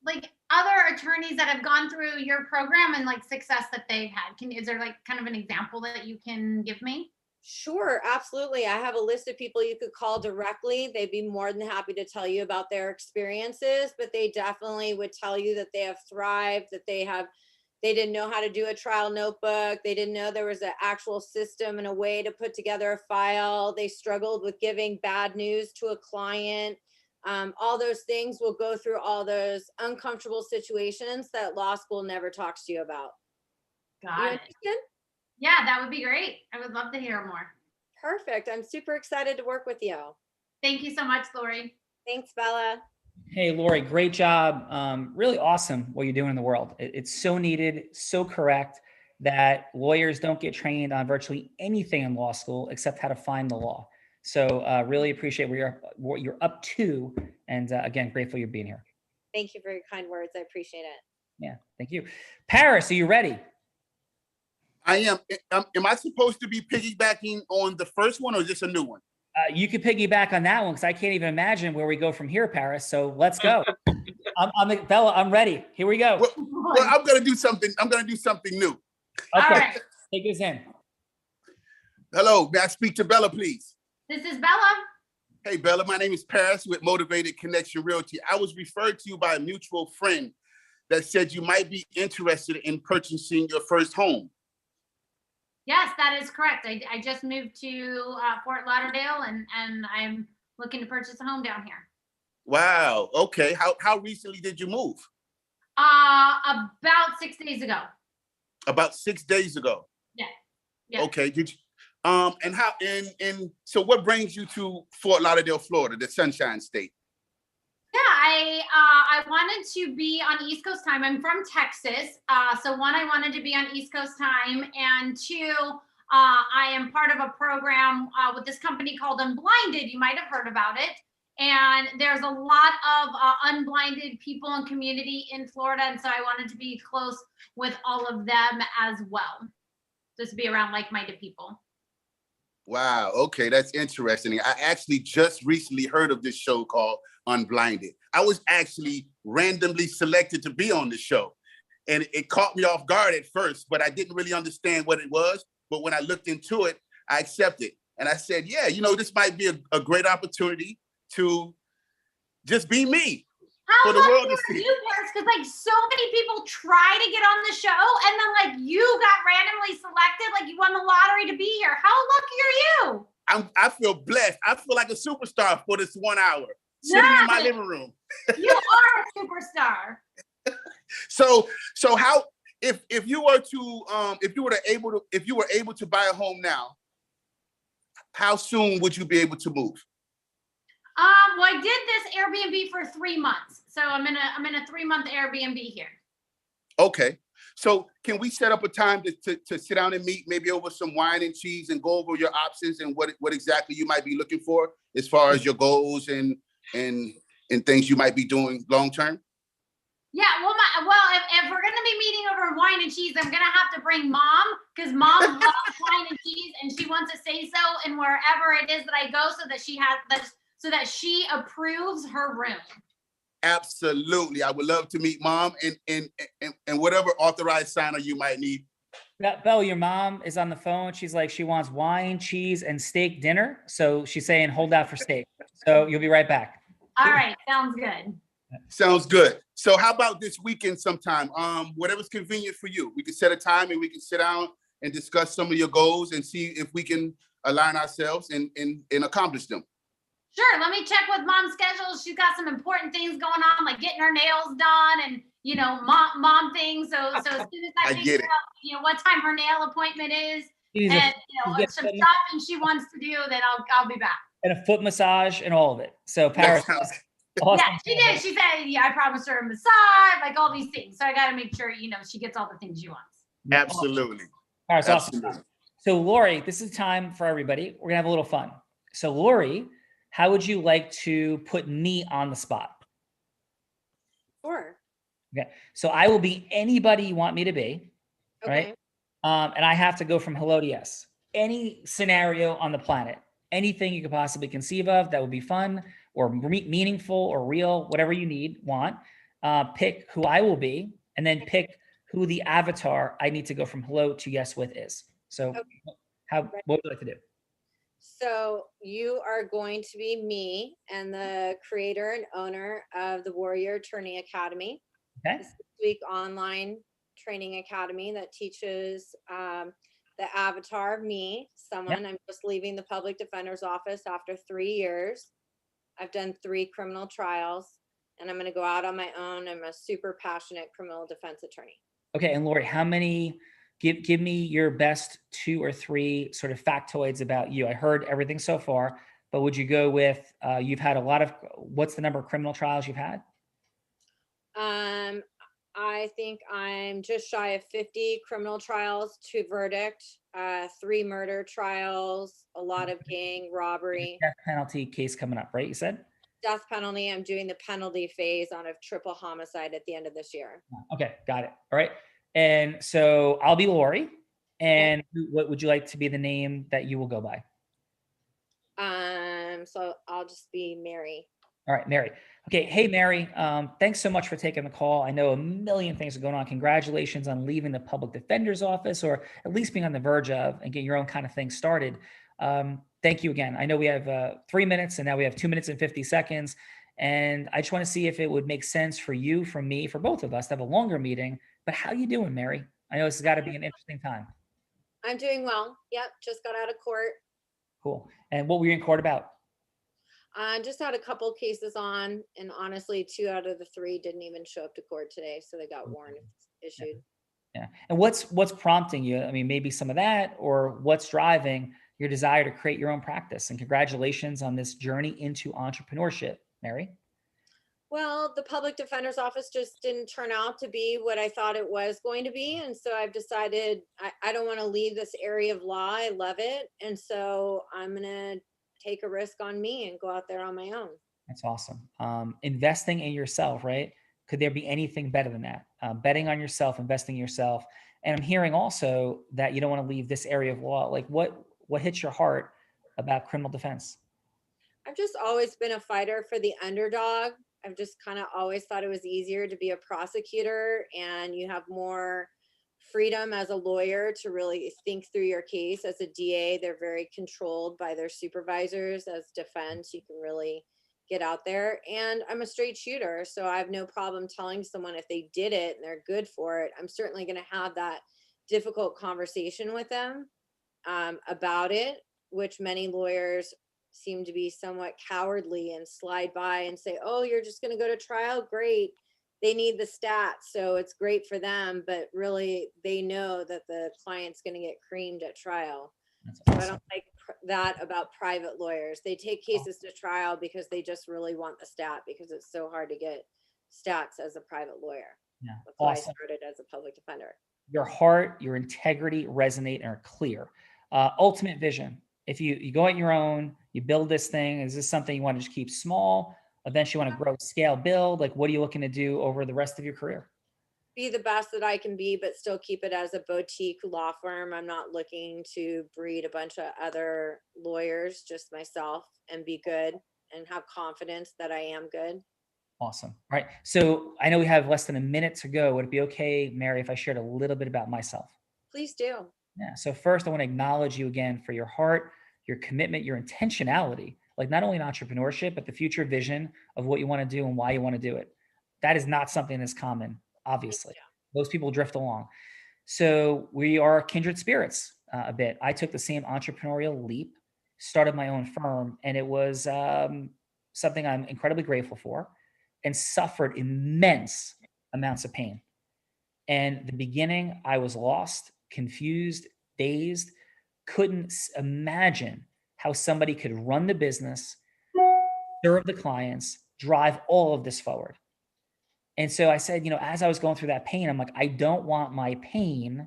like other attorneys that have gone through your program and like success that they've had. Is there like kind of an example that you can give me? Sure, absolutely. I have a list of people you could call directly. They'd be more than happy to tell you about their experiences, but they definitely would tell you that they have thrived, that they didn't know how to do a trial notebook. They didn't know there was an actual system and a way to put together a file. They struggled with giving bad news to a client. all those things will go through all those uncomfortable situations that law school never talks to you about. Got it. Yeah, that would be great. I would love to hear more. Perfect. I'm super excited to work with you. Thank you so much, Lori. Thanks, Bella. Hey, Lori, great job. Really awesome what you're doing in the world. It's so needed, so correct that lawyers don't get trained on virtually anything in law school except how to find the law. So really appreciate what you're up to. And again, grateful you're being here. Thank you for your kind words. I appreciate it. Yeah, thank you. Paris, are you ready? I am. Am I supposed to be piggybacking on the first one or is this a new one? You could piggyback on that one because I can't even imagine where we go from here, Paris. So let's go. Bella, I'm ready. Here we go. Well, I'm gonna do something. I'm gonna do something new. Okay, right. Take us in. Hello, may I speak to Bella, please? This is Bella. Hey, Bella, my name is Paris with Motivated Connection Realty. I was referred to you by a mutual friend that said you might be interested in purchasing your first home. Yes, that is correct. I just moved to Fort Lauderdale and I'm looking to purchase a home down here. Wow. Okay. How recently did you move? About 6 days ago. About 6 days ago. Yeah. Okay. Did you, and how and so what brings you to Fort Lauderdale, Florida, the Sunshine State? Yeah, I wanted to be on East Coast time. I'm from Texas. So one, I wanted to be on East Coast time. And two, I am part of a program with this company called Unblinded. You might have heard about it. And there's a lot of unblinded people and community in Florida. And so I wanted to be close with all of them as well. Just to be around like-minded people. Wow. Okay. That's interesting. I actually just recently heard of this show called Unblinded. I was actually randomly selected to be on the show. And it caught me off guard at first, but I didn't really understand what it was. But when I looked into it, I accepted. And I said, yeah, this might be a great opportunity to just be me. How for the world to lucky are see. you, Paris? Because so many people try to get on the show, and then you got randomly selected, you won the lottery to be here. How lucky are you? I feel blessed. I feel like a superstar for this 1 hour sitting in my living room. You are a superstar. So how if you were able to buy a home now, how soon would you be able to move? Well, I did this Airbnb for 3 months. So I'm in a 3-month Airbnb here. Okay. So can we set up a time to sit down and meet, maybe over some wine and cheese, and go over your options and what exactly you might be looking for as far as your goals and things you might be doing long term? Yeah, if we're gonna be meeting over wine and cheese, I'm gonna have to bring Mom, because Mom loves wine and cheese, and she wants to say so in wherever it is that I go, so that she approves her room. Absolutely. I would love to meet Mom and whatever authorized signer you might need. Belle, your mom is on the phone. She's like, she wants wine, cheese, and steak dinner. So she's saying, hold out for steak. So you'll be right back. All right. Sounds good. Sounds good. So how about this weekend sometime? Whatever's convenient for you. We can set a time and we can sit down and discuss some of your goals and see if we can align ourselves and accomplish them. Sure. Let me check with Mom's schedule. She's got some important things going on, like getting her nails done and, mom things. So as soon as I figure out, what time her nail appointment is and, some shopping she wants to do, then I'll be back. And a foot massage and all of it. So Paris. Awesome. Yeah, she did. She said, I promised her a massage, all these things. So I got to make sure, she gets all the things she wants. Absolutely. All right. Awesome. So Lori, this is time for everybody. We're gonna have a little fun. So Lori, how would you like to put me on the spot? Sure. Okay. So I will be anybody you want me to be. Okay. Right. And I have to go from hello to yes. Any scenario on the planet, anything you could possibly conceive of that would be fun or meaningful or real, whatever you want. Pick who I will be, and then pick who the avatar I need to go from hello to yes with is. So what would you like to do? So you are going to be me and the creator and owner of the Warrior Attorney Academy. Okay. This 6-week online training academy that teaches the avatar of me, I'm just leaving the public defender's office after 3 years. I've done 3 criminal trials, and I'm going to go out on my own. I'm a super passionate criminal defense attorney. Okay. And Lori, how many, give me your best 2 or 3 sort of factoids about you. I heard everything so far, but would you go with, you've had a lot of, what's the number of criminal trials you've had? I think I'm just shy of 50 criminal trials, 2 verdict, 3 murder trials, a lot of gang robbery. Death penalty case coming up, right? You said? Death penalty. I'm doing the penalty phase on a triple homicide at the end of this year. Okay, got it. All right. And so I'll be Lori. And what would you like to be the name that you will go by? So I'll just be Mary. All right, Mary. Okay. Hey, Mary. Thanks so much for taking the call. I know a million things are going on. Congratulations on leaving the public defender's office, or at least being on the verge of, and get your own kind of thing started. Thank you again. I know we have 3 minutes, and now we have 2 minutes and 50 seconds. And I just want to see if it would make sense for you, for me, for both of us to have a longer meeting. But how you doing, Mary? I know this has got to be an interesting time. I'm doing well. Yep. Just got out of court. Cool. And what were you in court about? Just had a couple cases on, and honestly, 2 out of the 3 didn't even show up to court today. So they got warrants issued. Yeah. And what's prompting you? I mean, maybe some of that, or what's driving your desire to create your own practice? And congratulations on this journey into entrepreneurship, Mary. Well, the public defender's office just didn't turn out to be what I thought it was going to be. And so I've decided I don't want to leave this area of law. I love it. And so I'm going to take a risk on me and go out there on my own. That's awesome. Investing in yourself, right? Could there be anything better than that? Betting on yourself, investing in yourself. And I'm hearing also that you don't want to leave this area of law. Like what hits your heart about criminal defense? I've just always been a fighter for the underdog. I've just kind of always thought it was easier to be a prosecutor, and you have more freedom as a lawyer to really think through your case. As a DA, they're very controlled by their supervisors. As defense, you can really get out there. And I'm a straight shooter, so I have no problem telling someone if they did it and they're good for it. I'm certainly going to have that difficult conversation with them about it, which many lawyers seem to be somewhat cowardly and slide by and say, oh, you're just going to go to trial? Great. They need the stats, so it's great for them, but really they know that the client's going to get creamed at trial. So I don't like that about private lawyers. They take cases to trial because they just really want the stat, because it's so hard to get stats as a private lawyer. Yeah. That's why I started as a public defender. Your heart, your integrity resonate and are clear. Ultimate vision. If you go at your own, you build this thing, is this something you want to just keep small? Eventually you want to grow, scale, build? Like, what are you looking to do over the rest of your career? Be the best that I can be, but still keep it as a boutique law firm. I'm not looking to breed a bunch of other lawyers, just myself, and be good and have confidence that I am good. Awesome. All right. So I know we have less than a minute to go. Would it be okay, Mary, if I shared a little bit about myself? Please do. Yeah. So first, I want to acknowledge you again for your heart, your commitment, your intentionality, like not only in entrepreneurship, but the future vision of what you want to do and why you want to do it. That is not something that's common, obviously. Most people drift along. So we are kindred spirits a bit. I took the same entrepreneurial leap, started my own firm, and it was something I'm incredibly grateful for, and suffered immense amounts of pain. And the beginning, I was lost, confused, dazed, couldn't imagine how somebody could run the business, serve the clients, drive all of this forward. And so I said, as I was going through that pain, I'm like, I don't want my pain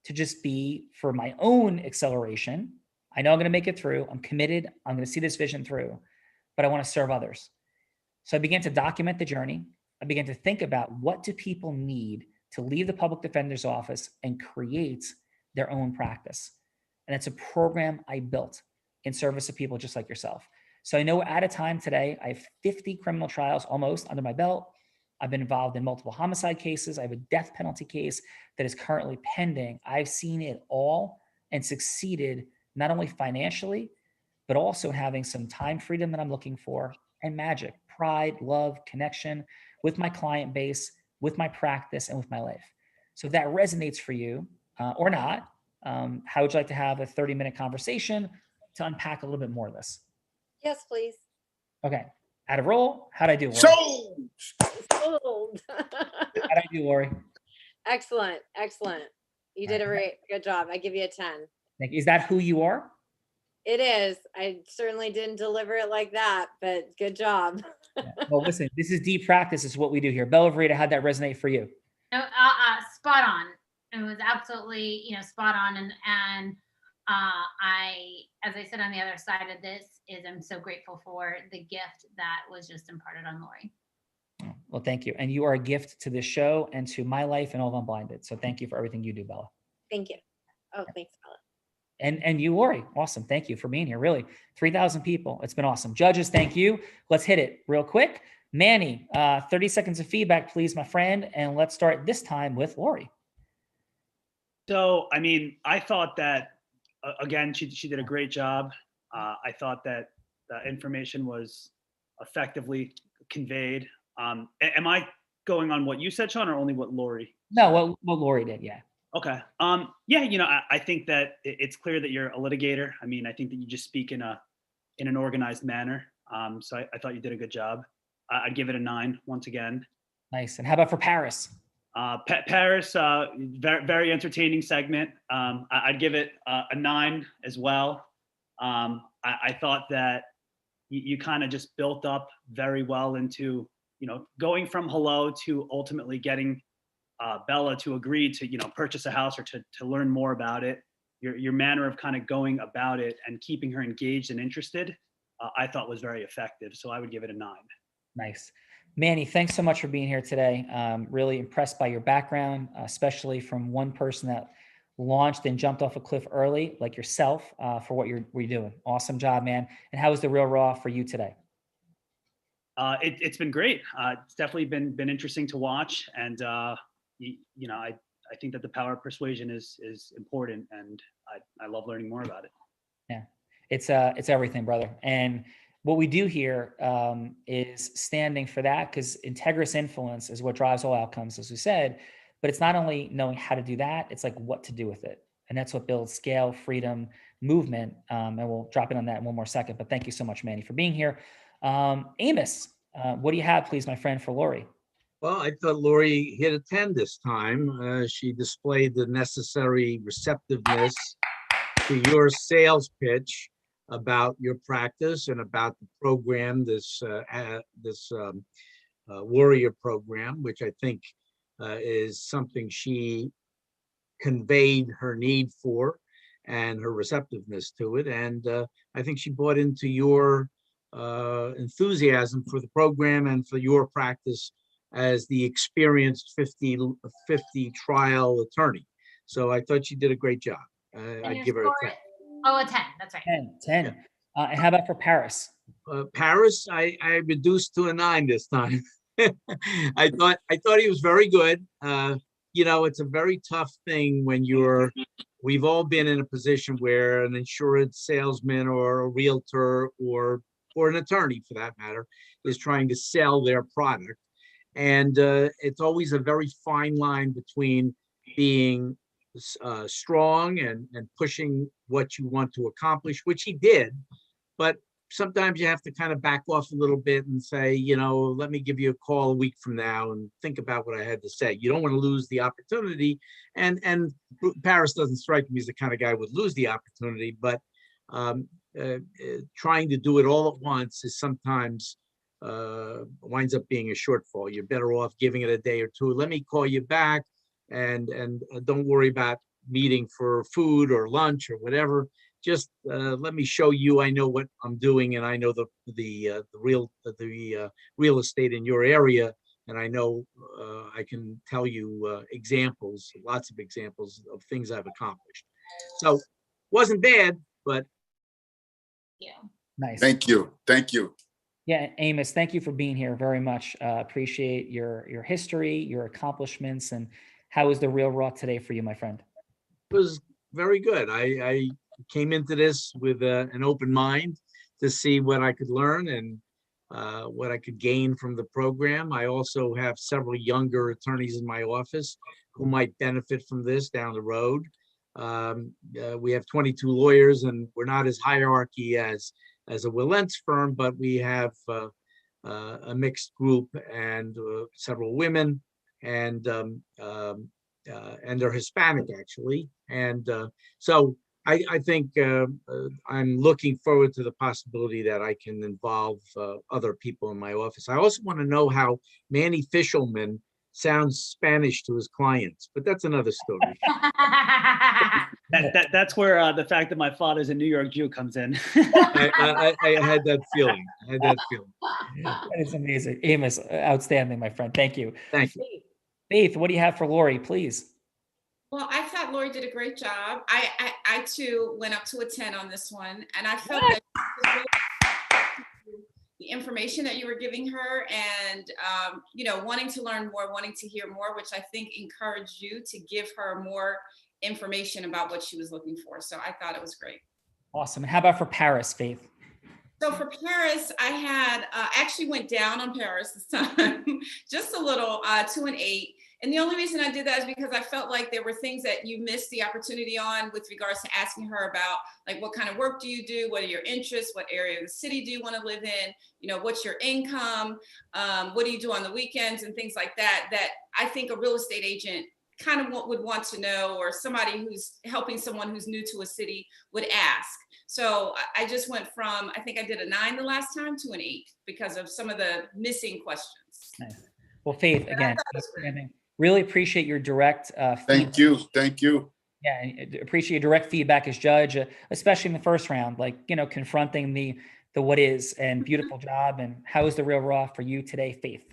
to just be for my own acceleration. I know I'm going to make it through. I'm committed. I'm going to see this vision through, but I want to serve others. So I began to document the journey. I began to think about, what do people need to leave the public defender's office and create their own practice? And it's a program I built in service of people just like yourself. So I know we're out of time today. I have 50 criminal trials almost under my belt. I've been involved in multiple homicide cases. I have a death penalty case that is currently pending. I've seen it all and succeeded, not only financially, but also having some time freedom that I'm looking for, and magic, pride, love, connection with my client base, with my practice, and with my life. So if that resonates for you or not, how would you like to have a 30-minute conversation to unpack a little bit more of this? Yes, please. Okay. Out of roll. How'd I do, Lori? Sold. Sold. How'd I do, Lori? Excellent. Excellent. You did a very good job. I give you a 10. Thank you. Is that who you are? It is. I certainly didn't deliver it like that, but good job. Well, listen, this is deep practice. This is what we do here. Bella Verita, how'd that resonate for you? Spot on. It was absolutely, spot on. And as I said on the other side of this, I'm so grateful for the gift that was just imparted on Lori. Well, thank you. And you are a gift to this show and to my life and all of Unblinded. So thank you for everything you do, Bella. Thank you. Oh, thanks, Bella. And you, Lori. Awesome. Thank you for being here. Really, 3,000 people. It's been awesome. Judges, thank you. Let's hit it real quick. Manny, 30 seconds of feedback, please, my friend. And let's start this time with Lori. So, I thought that, again, she did a great job. I thought that the information was effectively conveyed. Am I going on what you said, Sean, or only what Lori? No, what Lori did, yeah. Okay. I think that it's clear that you're a litigator. I think that you just speak in an organized manner. So I thought you did a good job. I'd give it a 9 once again. Nice. And how about for Paris? Paris, very, very entertaining segment. I'd give it a 9 as well. I thought that you kind of just built up very well into, going from hello to ultimately getting Bella to agree to, purchase a house or to learn more about it. Your manner of kind of going about it and keeping her engaged and interested, I thought was very effective. So I would give it a 9. Nice. Manny, thanks so much for being here today. Really impressed by your background, especially from one person that launched and jumped off a cliff early, like yourself, for what you're doing. Awesome job, man. And how was the Real Raw for you today? It's been great. It's definitely been interesting to watch. And, I think that the power of persuasion is important, and I love learning more about it. Yeah, it's everything, brother. And what we do here is standing for that, because integrous influence is what drives all outcomes, as we said. But it's not only knowing how to do that, it's like what to do with it. And that's what builds scale, freedom, movement. And we'll drop in on that in one more second. But thank you so much, Manny, for being here. Amos, what do you have, please, my friend, for Lori? Well, I thought Lori hit a 10 this time. She displayed the necessary receptiveness to your sales pitch about your practice and about the program, this warrior program, which I think is something she conveyed her need for and her receptiveness to it. And I think she bought into your enthusiasm for the program and for your practice as the experienced 50 trial attorney. So I thought she did a great job. I'd give her a 10. Oh, a 10. That's right. 10. Yeah. And how about for Paris? Paris, I reduced to a 9 this time. I thought he was very good. It's a very tough thing when we've all been in a position where an insurance salesman or a realtor or an attorney, for that matter, is trying to sell their product. And it's always a very fine line between being strong and pushing what you want to accomplish, which he did. But sometimes you have to kind of back off a little bit and say, let me give you a call a week from now and think about what I had to say. You don't want to lose the opportunity. And Paris doesn't strike me as the kind of guy who would lose the opportunity, but trying to do it all at once is sometimes winds up being a shortfall. You're better off giving it a day or two. Let me call you back, and don't worry about meeting for food or lunch or whatever. Just let me show you I know what I'm doing, and I know the real estate in your area, and I know I can tell you lots of examples of things I've accomplished. So wasn't bad, but yeah. Nice. Thank you. Yeah, Amos, thank you for being here very much. Appreciate your history, your accomplishments, and how was the Real Raw today for you, my friend? It was very good. I came into this with an open mind to see what I could learn and what I could gain from the program. I also have several younger attorneys in my office who might benefit from this down the road. We have 22 lawyers, and we're not as hierarchy as as a Willents firm, but we have a mixed group and several women, and they're Hispanic actually. And so I think I'm looking forward to the possibility that I can involve other people in my office. I also want to know how Manny Fishelman sounds Spanish to his clients, but that's another story. That's where the fact that my father's a New York Jew comes in. I had that feeling. That is amazing. Amos, outstanding, my friend. Thank you. Thank you. Faith, what do you have for Lori, please? Well, I thought Lori did a great job. I too went up to a 10 on this one, and I felt that the information that you were giving her, and wanting to learn more, wanting to hear more, which I think encouraged you to give her more information about what she was looking for. So I thought it was great. Awesome. And how about for Paris, Faith? So for Paris, I had actually went down on Paris this time, just a little, 2 and 8. And the only reason I did that is because I felt like there were things that you missed the opportunity on with regards to asking her about, like, what kind of work do you do? What are your interests? What area of the city do you want to live in? What's your income? What do you do on the weekends and things like that, that I think a real estate agent kind of would want to know, or somebody who's helping someone who's new to a city would ask. So I just went from, I think I did a 9 the last time, to an 8 because of some of the missing questions. Nice. Well, Faith, again, really appreciate your direct Thank you. Yeah, appreciate your direct feedback as judge, especially in the first round, confronting the what is, and beautiful job. And how is the real raw for you today, Faith?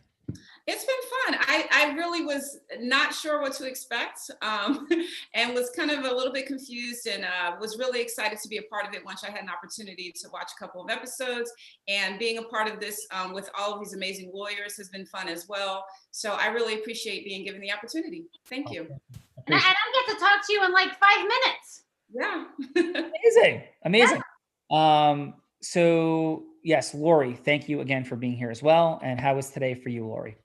It's been fun. I really was not sure what to expect, and was kind of a little bit confused, and was really excited to be a part of it once I had an opportunity to watch a couple of episodes. And being a part of this with all of these amazing lawyers has been fun as well. So I really appreciate being given the opportunity. Thank you. And I don't get to talk to you in like 5 minutes. Yeah. Amazing. Yeah. So yes, Lori, thank you again for being here as well. And how was today for you, Lori?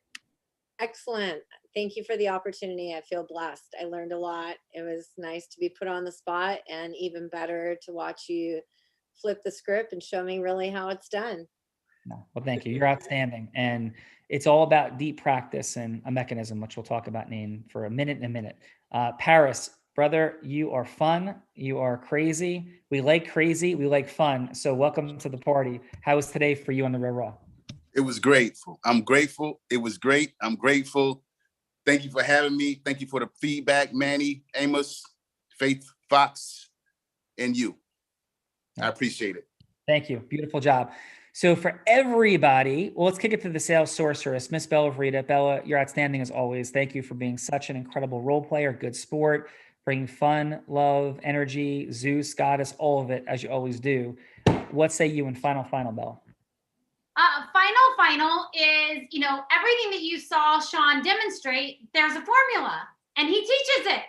Excellent. Thank you for the opportunity. I feel blessed. I learned a lot. It was nice to be put on the spot, and even better to watch you flip the script and show me really how it's done. No, well, thank you. You're outstanding. And it's all about deep practice and a mechanism, which we'll talk about for a minute. Paris, brother, you are fun. You are crazy. We like crazy. We like fun. So welcome to the party. How was today for you on the Real Raw? It was grateful. I'm grateful. It was great. I'm grateful. Thank you for having me. Thank you for the feedback, Manny, Amos, Faith, Fox, and you. I appreciate it. Thank you. Beautiful job. So for everybody, well, let's kick it to the sales sorceress, Miss Bella Vrita. Bella, you're outstanding as always. Thank you for being such an incredible role player, good sport, bringing fun, love, energy, Zeus, goddess, all of it, as you always do. What say you in final, Bella? Final is, everything that you saw Sean demonstrate, there's a formula, and he teaches it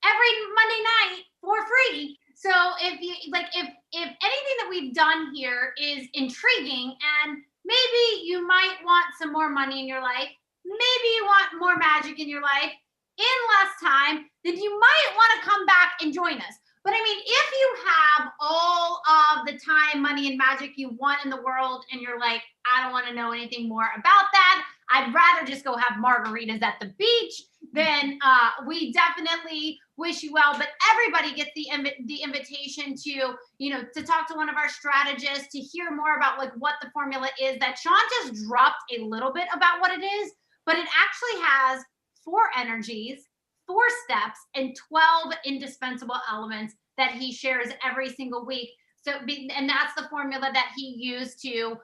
every Monday night for free. So if you if anything that we've done here is intriguing, and maybe you might want some more money in your life, maybe you want more magic in your life in less time, then you might want to come back and join us. But I mean, if you have all of the time, money, and magic you want in the world, and you're like, I don't want to know anything more about that, I'd rather just go have margaritas at the beach, then we definitely wish you well. But everybody gets the invitation to talk to one of our strategists, to hear more about what the formula is. That Sean just dropped a little bit about what it is, but it actually has 4 energies, 4 steps, and 12 indispensable elements that he shares every single week. And that's the formula that he used to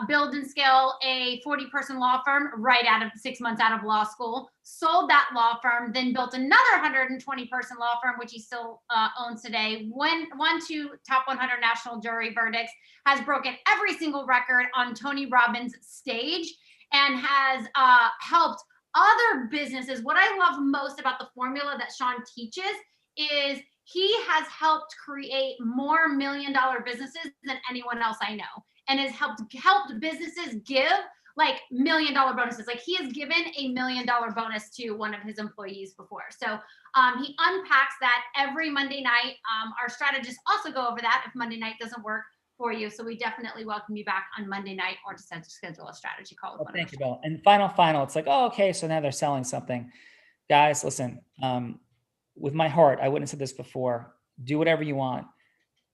build and scale a 40-person law firm right out of 6 months out of law school, sold that law firm, then built another 120-person law firm, which he still owns today, won 2 top 100 national jury verdicts, has broken every single record on Tony Robbins' stage, and has helped other businesses. What I love most about the formula that Sean teaches is he has helped create more $1 million businesses than anyone else I know, and has helped businesses give $1 million bonuses. He has given a $1 million bonus to one of his employees before. So he unpacks that every Monday night. Our strategists also go over that if Monday night doesn't work for you. So we definitely welcome you back on Monday night or to schedule a strategy call with one of Thank us. you, Bill. And final, it's like, oh, okay, so now they're selling something. Guys, listen, with my heart, I wouldn't have said this before, do whatever you want,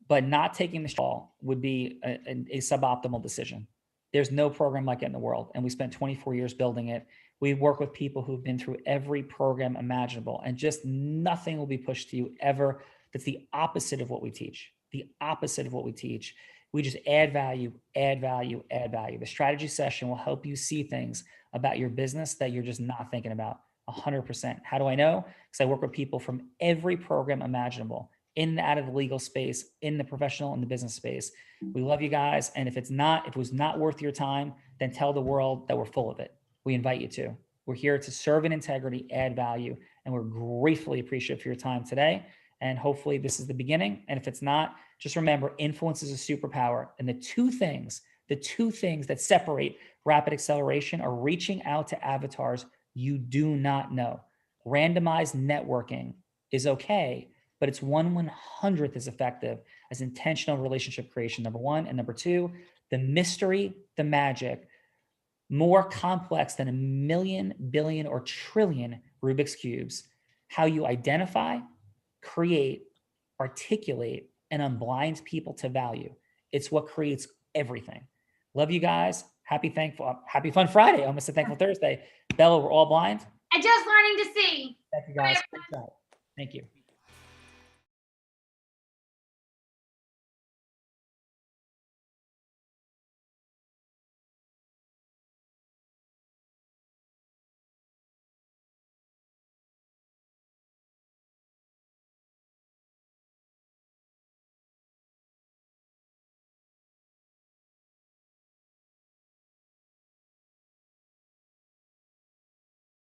but not taking the call would be a suboptimal decision. There's no program like it in the world. And we spent 24 years building it. We work with people who've been through every program imaginable, and just nothing will be pushed to you ever. That's the opposite of what we teach. The opposite of what we teach. We just add value, add value, add value. The strategy session will help you see things about your business that you're just not thinking about 100%. How do I know? Because I work with people from every program imaginable, in and out of the legal space, in the professional and the business space. We love you guys. And if it was not worth your time, then tell the world that we're full of it. We invite you to. We're here to serve in integrity, add value, and we're gratefully appreciative for your time today. And hopefully this is the beginning. And if it's not, just remember, influence is a superpower. And the two things that separate rapid acceleration are reaching out to avatars you do not know. Randomized networking is okay, but it's 1/100th as effective as intentional relationship creation, number one. And number two, the mystery, the magic, more complex than 1,000,000, billion, or trillion Rubik's Cubes. How you identify, create, articulate, and unblind people to value. It's what creates everything. Love you guys. Happy Fun Friday. Almost a Thankful Thursday. Bella, we're all blind. And just learning to see. Thank you guys. Thank you.